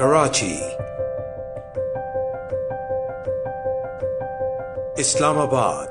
Karachi, Islamabad,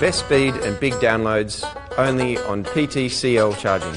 Best speed and big downloads only on PTCL charging.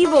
Evo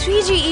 3G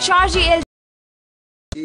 4G LTE।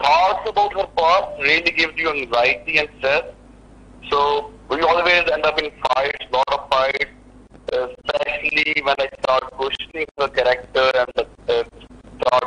Thoughts about her past really gives you anxiety and stress. So we always end up in fights, lot of fights, especially when I start questioning her character and start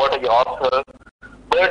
what I ask her. But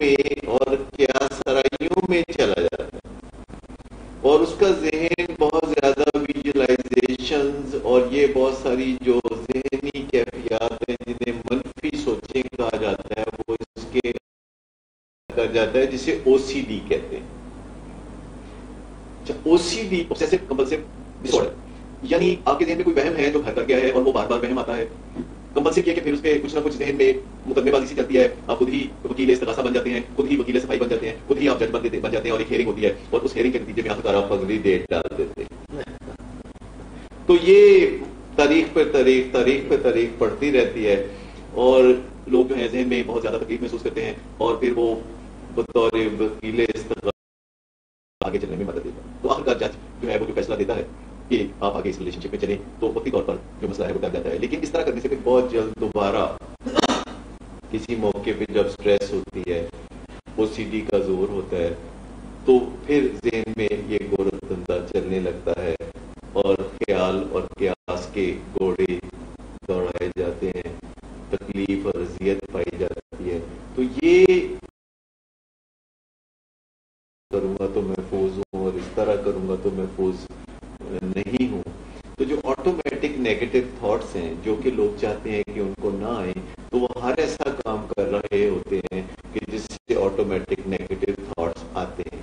میں اور قیاسرائیوں میں چلا جاتا ہے اور اس کا ذہن بہت زیادہ ویژولائزیشنز اور یہ بہت ساری جو ذہنی کیفیات ہیں جنہیں منفی سوچیں کہا جاتا ہے وہ اس کے کر جاتا ہے جسے او سی ڈی کہتے ہیں. O C D obsessive compulsive disorder یعنی آپ کے ذہن میں کوئی وہم ہے جو گھر کر گیا ہے اور وہ بار بار وہم آتا ہے. کمپلسو یہ کہ پھر اس پہ کچھ نہ کچھ ذہن میں مقدمے بازی سی چلتی ہے, آپ خود ہی وکیل استغاثہ بن جاتے ہیں, خود ہی وکیل صفائی بن جاتے ہیں, خود ہی آپ جج بن جاتے ہیں اور ایک ہیئرنگ ہوتی ہے اور اس ہیئرنگ کے نتیجے میں آخر آپ اگلی ڈیٹ ڈال دیتے ہیں. تو یہ تاریخ پہ تاریخ پڑتی رہتی ہے اور لوگ جو ہیں ذہن میں بہت زیادہ تکلیف محسوس کرتے ہیں اور پھر وہ بطور وکیل استغاثہ آگے چلنے میں مدد دیتا ہے. تو آخر کار جج جو ہے وہ جو فیصلہ دیتا ہے کہ آپ آگے اس ریلیشن شپ میں چلیں تو وقتی طور پر جو مسئلہ ہے وہ کر جاتا ہے. لیکن اس طرح کرنے سے پھر بہت جلد دوبارہ کسی موقع پہ جب سٹریس ہوتی ہے, او سی ڈی کا زور ہوتا ہے, تو پھر ذہن میں یہ گورکھ دھندا چلنے لگتا ہے اور خیال اور قیاس کے گھوڑے دوڑائے جاتے ہیں, تکلیف اور اذیت پائی جاتی ہے. تو یہ کروں گا تو محفوظ ہوں اور اس طرح کروں گا تو محفوظ نہیں ہوں. تو جو آٹومیٹک نیگیٹو تھاٹس ہیں جو کہ لوگ چاہتے ہیں کہ ان کو نہ آئیں, تو وہ ہر ایسا کام کر رہے ہوتے ہیں کہ جس سے آٹومیٹک نیگیٹو تھاٹس آتے ہیں.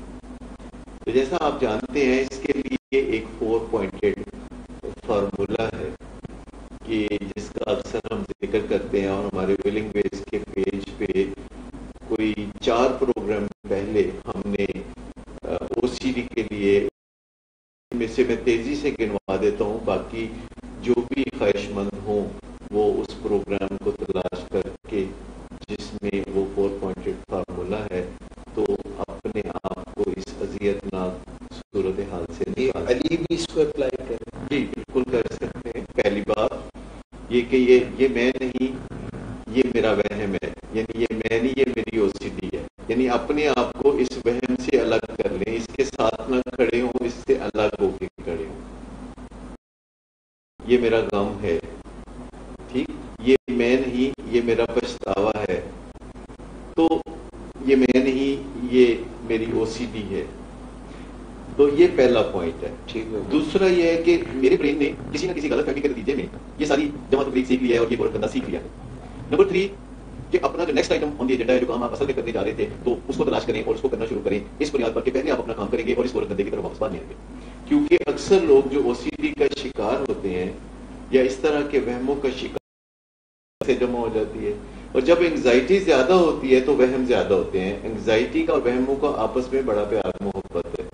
تو جیسا آپ جانتے ہیں اس کے لیے ایک 4 پوائنٹڈ فارمولا ہے کہ جس کا اکثر ہم ذکر کرتے ہیں اور ہمارے ولنگ ویز کے پیج پہ کوئی 4 پروگرام پہلے ہم نے او سی ڈی کے لیے میں سے میں تیزی سے گنوا دیتا ہوں, باقی جو بھی خواہش مند ہوں وہ اس پروگرام کو تلاش کر کے جس میں وہ 4 پوائنٹڈ فارمولا ہے تو اپنے آپ کو اس اذیت ناک صورتحال سے علی بھی اس کو اپلائی کریں. جی بالکل کر سکتے ہیں. پہلی بات یہ کہ یہ میں نہیں, یہ میرا وہم ہے, یعنی یہ میں نہیں, یہ میری او سی ڈی ہے. یعنی اپنے آپ کو اس وہم سے الگ کر لیں, اس کے ساتھ نہ کھڑے ہوں, اس سے الگ ہو کے کھڑے ہوں. یہ میرا غم ہے, ٹھیک, یہ میں نہیں, یہ میرا پچھتاوا ہے. تو یہ میں نہیں, یہ میری او سی ڈی ہے. تو یہ پہلا پوائنٹ ہے. ٹھیک ہے. دوسرا یہ ہے کہ میرے برین نے کسی نہ کسی غلط فہمی کے نتیجے میں یہ ساری جمع تفریق سیکھ لی ہے اور یہ گورکھ دھندا سیکھ لیا. نمبر 3 کہ اپنا جو next item on the agenda ہے جو کام آپ اصل میں کرنے جا رہے تھے تو اس کو تلاش کریں اور اس کو کرنا شروع کریں اس بنیاد پر کہ پہلے آپ اپنا کام کریں گے اور اس گورکھ دھندے کی طرف واپس بعد میں آئیں گے. کیونکہ اکثر لوگ جو او سی ڈی کا شکار ہوتے ہیں یا اس طرح کے وہموں کا شکار سے جمع ہو جاتی ہے, اور جب انگزائٹی زیادہ ہوتی ہے تو وہم زیادہ ہوتے ہیں. انگزائٹی کا اور وہموں کا آپس میں بڑا پیار محبت ہے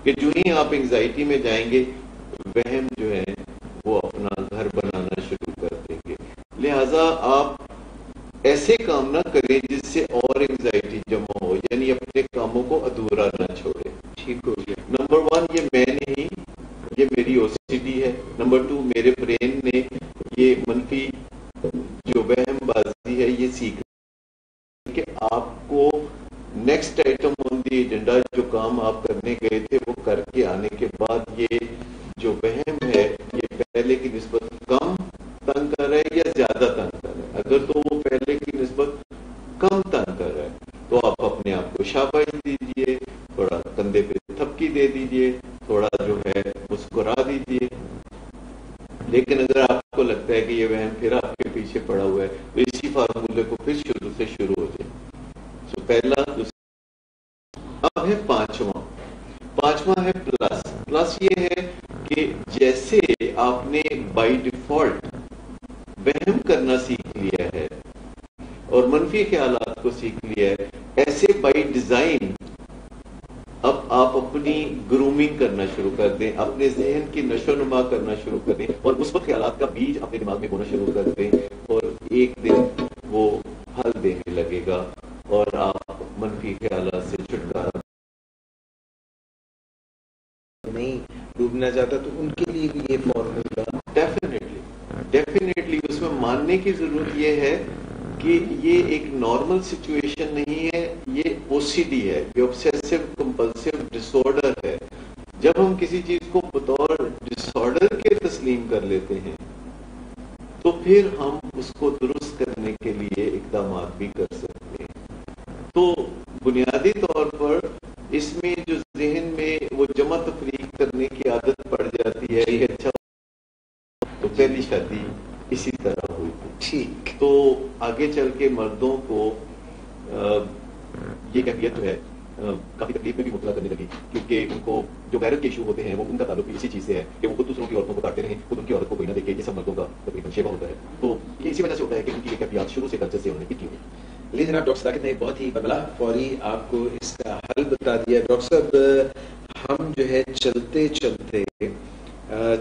کہ جو ہی آپ انگزائٹی میں جائیں گے وہم جو ہے وہ اپنا گھر بنانا شروع کر دیں گے. لہذا آپ ایسے کام نہ کریں جس سے اور انگزائٹی جمع ہو, یعنی اپنے کاموں کو ادھورا نہ چھوڑیں. ٹھیک ہو گیا. نمبر 1 یہ میں نہیں, یہ میری او سی ڈی ہے. نمبر 2 میرے برین نے یہ منفی جو وہم بازی ہے یہ سیکھ کہ آپ کو next item on the agenda جو کام آپ کرنے گئے تھے وہ کر کے آنے کے بعد یہ جو وہم ہے یہ پہلے کی نسبت کم تنگ کر رہا ہے یا زیادہ تنگ کر رہا ہے. اگر تو وہ پہلے کی نسبت کم تنگ کر رہا ہے تو آپ اپنے آپ کو شاباشی دیجیے, تھوڑا کندھے پہ تھپکی دے دیجیے, تھوڑا جو ہے مسکرا دیجیے. لیکن اگر آپ کو لگتا ہے کہ یہ وہم پھر آپ کے پیچھے پڑا ہوا ہے تو اسی فارمولے کو پھر شروع سے شروع ہو جائے. تو پہلا, اب ہے پانچواں ہے پلس. پلس یہ ہے کہ جیسے آپ نے بائی ڈیفالٹ وہم کرنا سیکھ لیا ہے اور منفی خیالات کو سیکھ لیا ہے, ایسے بائی ڈیزائن اب آپ اپنی گرومنگ کرنا شروع کر دیں, اپنے ذہن کی نشو و نما کرنا شروع کر دیں اور مثبت خیالات کا بیج اپنے دماغ میں بونا شروع کر دیں اور ایک دن وہ پھل دینے لگے گا اور آپ منفی خیالات سے چھٹکارا نہیں ڈوبنا چاہتا تو ان کے لیے بھی یہ فارمولا ڈیفینیٹلی اس میں ماننے کی ضرورت یہ ہے کہ یہ ایک نارمل سچویشن نہیں ہے, یہ او سی ڈی ہے, یہ obsessive compulsive disorder ہے. جب ہم کسی چیز کو بطور ڈس آرڈر کے تسلیم کر لیتے ہیں تو پھر ہم اس کو درست کرنے کے لیے اقدامات بھی کر سکتے ہیں. بنیادی طور پر اس میں جو ذہن میں وہ جمع تفریق کرنے کی عادت پڑ جاتی ہے یہ اچھا تو پہلی شادی اسی طرح ہوئی تھی ٹھیک تو آگے چل کے مردوں کو یہ کیفیت جو ہے کافی تکلیف میں بھی مبتلا کرنے لگی کیونکہ ان کو جو غیرت کے ایشو ہوتے ہیں وہ ان کا تعلق اسی چیز سے ہے کہ وہ خود دوسروں کی عورتوں کو کاٹتے رہیں خود ان کی عورت کو کوئی نہ دیکھے یہ سب مردوں کا تقریباً شیوا ہوتا ہے تو یہ اسی وجہ سے ہوتا ہے کہ ان کی یہ کیفیات شروع سے کلچر سے انہوں نے کی ہوئی. لیکن جناب ڈاکٹر صداقت نے بہت ہی بلا فوری آپ کو اس کا حل بتا دیا. ڈاکٹر صاحب ہم جو ہے چلتے چلتے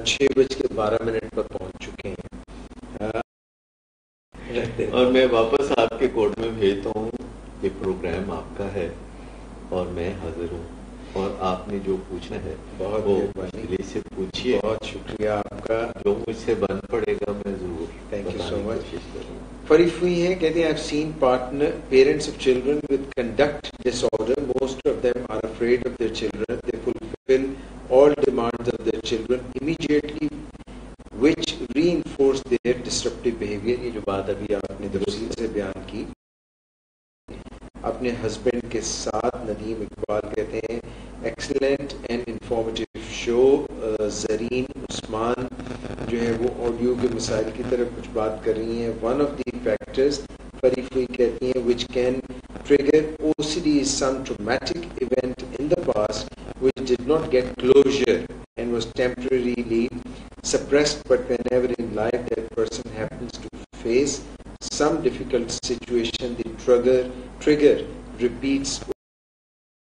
6:12 پر پہنچ چکے ہیں اور میں واپس آپ کے کورٹ میں بھیجتا ہوں یہ پروگرام آپ کا ہے اور میں حاضر ہوں اور آپ نے جو پوچھنا ہے بہت دل سے پوچھیے. بہت شکریہ آپ کا. جو مجھ سے بن پڑے گا میں ضرور. تھینک یو سو مچ. فریف ہوئی ہیں کہتے ہیں I've seen parents of children with conduct disorder. Most of them are afraid of their children. They fulfill all demands of their children immediately, which reinforce their disruptive behavior. یہ جو بات ابھی آپ نے تفصیل سے بیان کی اپنے ہسبینڈ کے ساتھ. ندیم اقبال کہتے ہیں ایکسلنٹ اینڈ انفارمیٹیو شو. زرین عثمان جو ہے وہ آڈیو کے مسائل کی طرف کچھ بات کر رہی ہیں. ون آف دی فیکٹرز فریفوئی کہتی ہیں which can trigger OCD is some traumatic event in the past which did not get closure and was temporarily suppressed, but whenever in life that person happens to face some difficult situation the trigger repeats.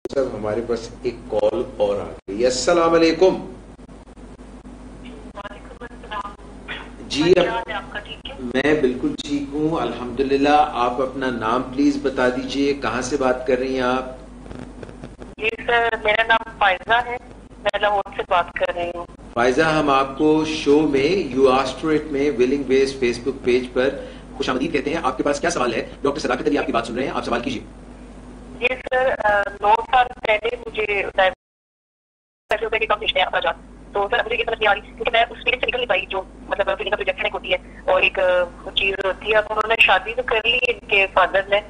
سب ہمارے پاس ایک کال اور آ گئی. السلام علیکم. جی میں بالکل ٹھیک ہوں الحمدللہ. آپ اپنا نام پلیز بتا دیجئے, کہاں سے بات کر رہی ہیں آپ؟ جی سر میرا نام فائزہ ہے, میں لاہور سے بات کر رہی ہوں. فائزہ ہم آپ کو شو میں یو آسکڈ اٹ میں ویلنگ بیس فیس بک پیج پر خوش آمدید کہتے ہیں. آپ کے پاس کیا سوال ہے؟ ڈاکٹر صداقت علی آپ کی بات سن رہے ہیں, آپ سوال کیجیے. جی سر 9 سال پہلے مجھے روپے کی کم رشتے آ جا تو سر مجھے یہ سمجھ نہیں آ رہی کیونکہ میں اس فیلنگ سے نکل نہیں پائی جو مطلب فیلنگ آف ریجیکشن ایک ہوتی ہے اور ایک چیز ہوتی ہے. اب انہوں نے شادی تو کر لی ان کے فادر نے,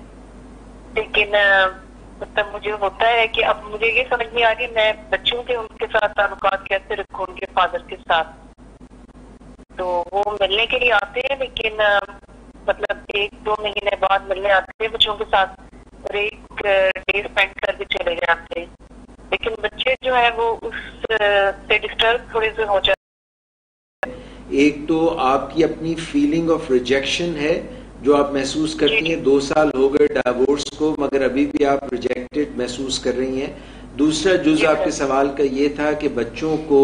لیکن مطلب مجھے ہوتا ہے کہ اب مجھے یہ سمجھ نہیں آ رہی میں بچوں کے ان کے ساتھ تعلقات کیسے رکھوں ان کے فادر کے ساتھ. تو وہ ملنے کے لیے آتے ہیں لیکن مطلب 1-2 مہینے بعد ملنے آتے ہیں بچوں کے ساتھ اور ایک ڈے اسپینڈ کر کے چلے جاتے ہیں, لیکن بچے جو ہے وہ اس سے ڈسٹرب تھوڑے سے ہو جاتے ہیں. ایک تو آپ کی اپنی فیلنگ آف ریجیکشن ہے جو آپ محسوس کرتی ہیں. 2 سال ہو گئے ڈائیورس کو مگر ابھی بھی آپ ریجیکٹڈ محسوس کر رہی ہیں. دوسرا جز آپ کے سوال کا یہ تھا کہ بچوں کو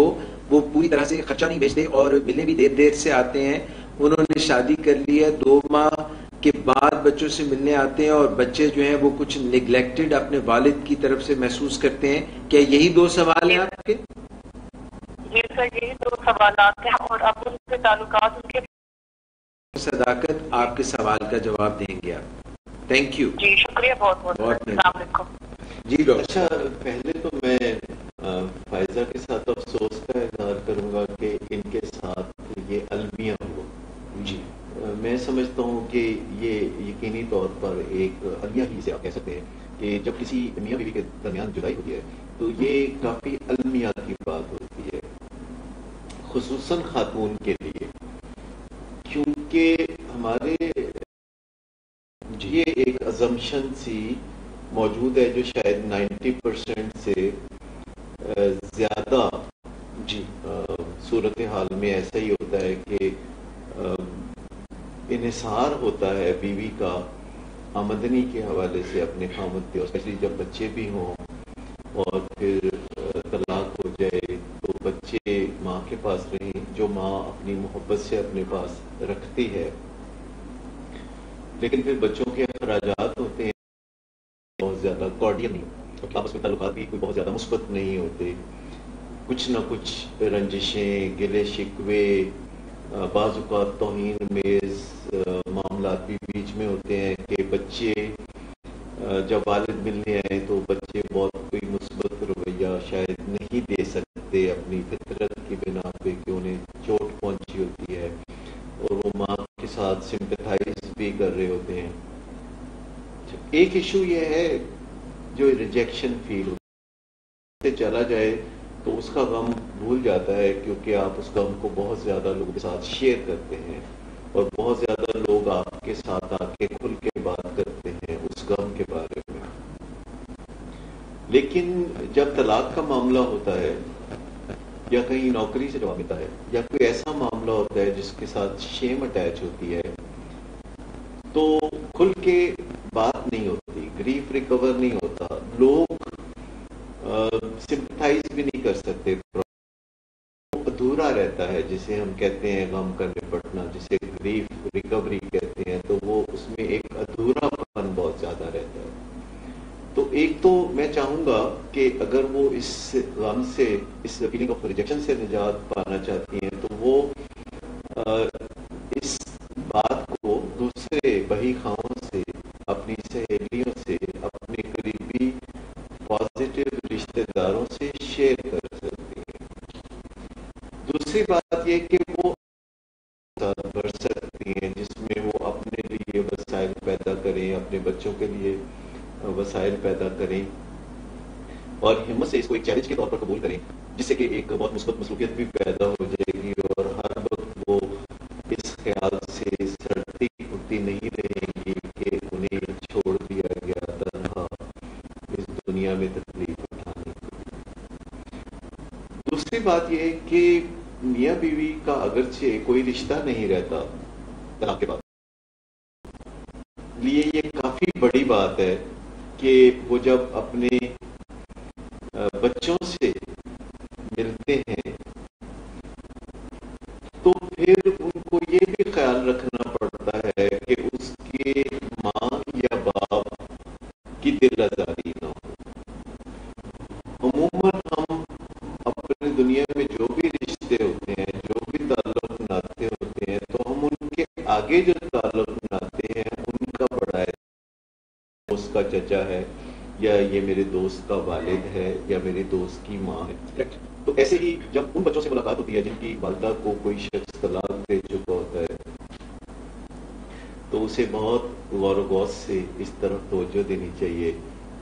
وہ پوری طرح سے خرچہ نہیں بھیجتے اور ملنے بھی دیر سے آتے ہیں. انہوں نے شادی کر لی ہے, 2 ماہ کے بعد بچوں سے ملنے آتے ہیں اور بچے جو ہیں وہ کچھ نیگلیکٹڈ اپنے والد کی طرف سے محسوس کرتے ہیں. کیا یہی 2 سوال ہیں آپ کے؟ جی سر یہی 2 سوالات ہیں اور اب ان کے تعلقات ان کے. صداقت آپ کے سوال کا جواب دیں گے آپ. Thank you. جی شکریہ بہت بہت. السلام علیکم. جی ڈاکٹر. اچھا پہلے تو میں فائزہ کے ساتھ افسوس کا اظہار کروں گا کہ ان کے ساتھ یہ المیہ ہوا. جی میں سمجھتا ہوں کہ یہ یقینی طور پر ایک المیہ ہی سے آپ کہہ سکتے ہیں کہ جب کسی میاں بیوی کے درمیان جدائی ہوتی ہے تو یہ کافی المیہ کی بات ہوتی ہے, خصوصاً خاتون کے لیے, کیونکہ ہمارے یہ ایک ازمپشن سی موجود ہے جو شاید 90% سے زیادہ صورتحال میں ایسا ہی ہوتا ہے کہ انحصار ہوتا ہے بیوی کا آمدنی کے حوالے سے اپنے خامد پہ, اسپیشلی جب بچے بھی ہوں اور پھر طلاق ہو جائے تو بچے ماں کے پاس رہیں جو ماں اپنی محبت سے اپنے پاس رکھتی ہے, لیکن پھر بچوں کے اخراجات ہوتے ہیں بہت زیادہ کارڈیل نہیں, آپس میں تعلقات بھی کوئی بہت زیادہ مثبت نہیں ہوتے, کچھ نہ کچھ رنجشیں گلے شکوے بعض اوقات توہین میز معاملات بھی بیچ میں ہوتے ہیں کہ بچے جب والد ملنے آئے تو بچے بہت کوئی مثبت رویہ شاید نہیں دے سکتے اپنی فطرت کی بنا پہ کہ انہیں چوٹ پہنچی ہوتی ہے اور وہ ماں کے ساتھ سمپیتھائز بھی کر رہے ہوتے ہیں. ایک ایشو یہ ہے جو ریجیکشن فیل سے چلا جائے تو اس کا غم بھول جاتا ہے، کیونکہ آپ اس غم کو بہت زیادہ لوگوں کے ساتھ شیئر کرتے ہیں اور بہت زیادہ لوگ آپ کے ساتھ آ کے کھل کے بات کرتے ہیں اس غم کے بارے میں. لیکن جب طلاق کا معاملہ ہوتا ہے یا کہیں نوکری سے جواب ملتا ہے یا کوئی ایسا معاملہ ہوتا ہے جس کے ساتھ شیم اٹیچ ہوتی ہے تو کھل کے بات نہیں ہوتی، گریف ریکور نہیں ہوتا، لوگ سمپتھائز بھی نہیں کر سکتے، ادھورا رہتا ہے جسے ہم کہتے ہیں غم کا نپٹنا، جسے گریف ریکوری کہتے ہیں، تو وہ اس میں ایک ادھورا پن بہت زیادہ رہتا ہے. تو ایک تو میں چاہوں گا کہ اگر وہ اس غم سے، اس فیلنگ آف ریجیکشن سے نجات پانا چاہتی ہیں تو وہ اس بات کو دوسرے بہی خواہوں سے، اپنی سہیلیوں سے، اپنے قریبی پازیٹیو رشتہ داروں سے شیئر کر سکتی ہیں. دوسری بات یہ کہ وہ بڑھ سکتی ہیں جس میں وہ اپنے لیے وسائل پیدا کریں، اپنے بچوں کے لیے وسائل پیدا کریں اور ہمت سے اس کو ایک چیلنج کے طور پر قبول کریں، جس سے کہ ایک بہت مثبت مصروفیت بھی پیدا ہو جائے گی اور ہر وقت وہ اس خیال سے سڑتی پھرتی نہیں رہیں گی کہ انہیں چھوڑ دیا گیا تنہا اس دنیا میں تکلیف اٹھانے کے لیے. دوسری بات یہ کہ میاں بیوی کا اگرچہ کوئی رشتہ نہیں رہتا طلاق کے بعد، لیے یہ کافی بڑی بات ہے کہ وہ جب اپنے بچوں سے ملتے ہیں تو پھر ان کو یہ بھی خیال رکھنا پڑتا ہے کہ اس کے ماں یا باپ کی دل آزاری نہ ہو. عموماً ہم اپنی دنیا میں جو بھی رشتے ہوتے ہیں، جو بھی تعلق بناتے ہوتے ہیں، تو ہم ان کے آگے جو تعلق بناتے ہیں ان کا بڑا ہے، اس کا چچا ہے یا یہ میرے دوست کا والد ہے یا میرے دوست کی ماں ہے. تو ایسے ہی جب ان بچوں سے ملاقات ہوتی ہے جن کی والدہ کو کوئی شخص طلاق دے چکا ہوتا ہے تو اسے بہت غور و غوص سے اس طرف توجہ دینی چاہیے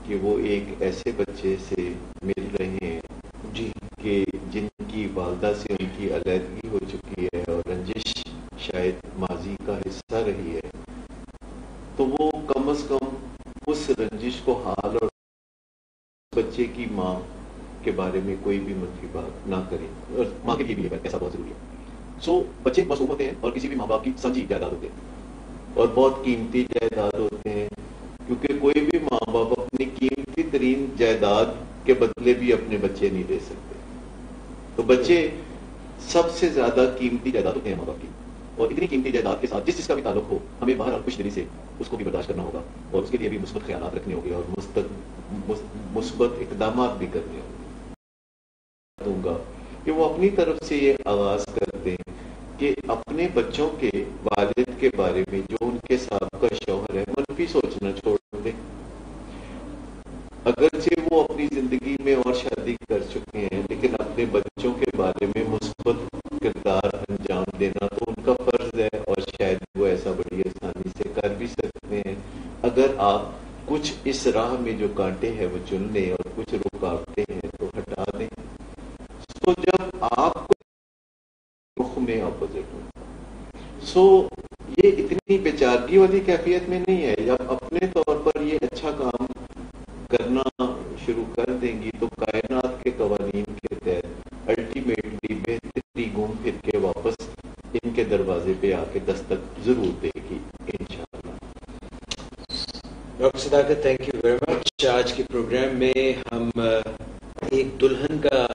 کہ وہ ایک ایسے بچے سے مل رہے ہیں جی کہ جن کی والدہ سے ان کی علیحدگی ہو چکی ہے اور رنجش شاید ماضی کا حصہ رہی ہے، تو وہ کم از کم اس رنجش کو حال اور بچے کی ماں کے بارے میں کوئی بھی منفی بات نہ کریں، اور ماں کے لیے بھی ایسا بہت ضروری ہے. بچے معصوم ہوتے ہیں اور کسی بھی ماں باپ کی سمجھی جائیداد ہوتے ہیں اور بہت قیمتی جائیداد ہوتے ہیں، کیونکہ کوئی بھی ماں باپ اپنی قیمتی ترین جائیداد کے بدلے بھی اپنے بچے نہیں دے سکتے. تو بچے سب سے زیادہ قیمتی جائیداد ہوتے ہیں ماں باپ کی، اور اتنی قیمتی جائیداد کے ساتھ جس کا بھی تعلق ہو ہمیں باہر اور خوش دلی سے اس کو بھی برداشت کرنا ہوگا اور اس کے لیے بھی مثبت خیالات رکھنے ہوں گے اور مثبت اقدامات بھی کرنے ہوں گے. دوں گا کہ وہ اپنی طرف سے یہ آغاز کر دیں کہ اپنے بچوں کے والد کے بارے میں جو ان کے سابقہ شوہر ہے منفی سوچنا چھوڑ دیں. اگرچہ وہ اپنی زندگی میں اور شادی کر چکے ہیں لیکن اپنے بچوں کے بارے میں مثبت کردار انجام دینا تو ان کا فرض ہے، اور شاید وہ ایسا بڑی آسانی سے کر بھی سکتے ہیں اگر آپ کچھ اس راہ میں جو کانٹے ہیں وہ چن لیں اور کچھ رکاوٹیں ہیں تو ہٹا دیں. تو جب آپ رخ میں اپوزٹ ہو یہ اتنی بیچارگی والی کیفیت میں نہیں ہے. جب اپنے طور پر یہ اچھا کام کرنا شروع کر دیں گی تو کائنات کے قوانین کے تحت الٹیمیٹلی بہتری گھوم پھر کے واپس ان کے دروازے پہ آ کے دستک ضرور دے گی انشاءاللہ. ڈاکٹر صداقت تھینک یو ویری مچ. آج کے پروگرام میں ہم ایک دلہن کا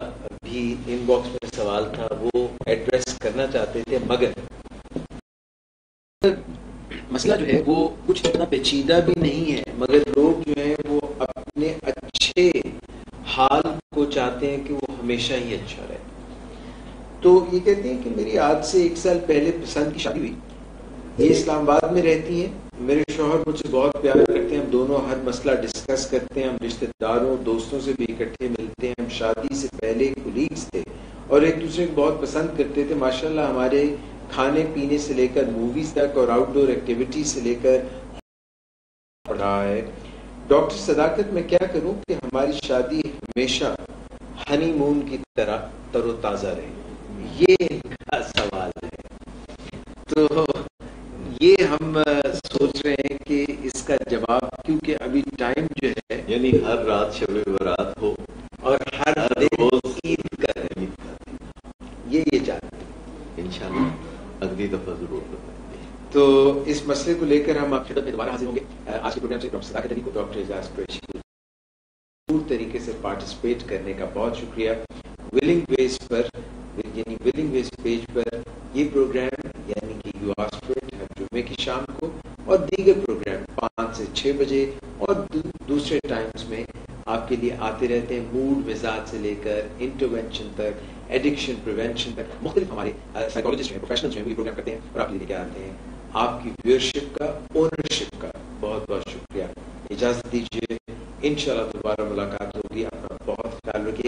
بھی ان باکس میں سوال تھا وہ ایڈریس کرنا چاہتے تھے، مگر مسئلہ جو ہے وہ کچھ اتنا پیچیدہ بھی نہیں ہے، مگر لوگ جو ہیں وہ اپنے اچھے حال کو چاہتے ہیں کہ وہ ہمیشہ ہی اچھا رہے. تو یہ کہتے ہیں کہ میری آج سے 1 سال پہلے پسند کی شادی ہوئی، یہ اسلام آباد میں رہتی ہیں، میرے شوہر مجھ سے بہت پیار کرتے ہیں، ہم دونوں ہر مسئلہ ڈسکس کرتے ہیں، ہم رشتہ داروں دوستوں سے بھی اکٹھے ملتے ہیں، ہم شادی سے پہلے کولیگز تھے اور ایک دوسرے کو بہت پسند کرتے تھے. ماشاءاللہ ہمارے کھانے پینے سے لے کر موویز تک اور آؤٹ ڈور ایکٹیویٹی سے لے کر پڑھا ہے. ڈاکٹر صداقت میں کیا کروں کہ ہماری شادی ہمیشہ ہنی مون کی طرح تر و تازہ رہے، یہ ان کا سوال ہے. تو یہ ہم سوچ رہے ہیں کہ اس کا جواب، کیونکہ ابھی ٹائم جو ہے یعنی ہر رات شب برات ہو اور ہر روز عید کا ہے، یہ چاہتے ہیں. انشاءاللہ اگلی دفعہ ضرور بتائیں. تو اس مسئلے کو لے کر ہم آپ خدمت میں دوبارہ حاضر ہوں گے. آج کے پروگرام سے ڈاکٹر صداقت علی کو، ڈاکٹر اعجاز قریشی کو پور طریقے سے پارٹیسپیٹ کرنے کا بہت شکریہ. ولنگ ویز پر، یعنی ولنگ ویز پیج پر یہ پروگرام یعنی کہ یو آسک فٹ ہر جمعے کی شام کو، اور دیگر پروگرام 5 سے 6 بجے اور دوسرے ٹائمز میں آپ کے لیے آتے رہتے ہیں. موڈ مزاج سے لے کر انٹروینشن تک، ایڈکشن پریونشن تک، مختلف ہمارے سائیکالوجسٹ ہیں، پروفیشنلز ہیں، وہ پروگرام کرتے ہیں اور آپ کے لیے لے کے آتے ہیں. آپ کی ویورشپ کا، اونرشپ کا بہت بہت شکریہ. اجازت دیجیے، انشاءاللہ دوبارہ ملاقات ہوگی. اپنا بہت خیال رکھیے.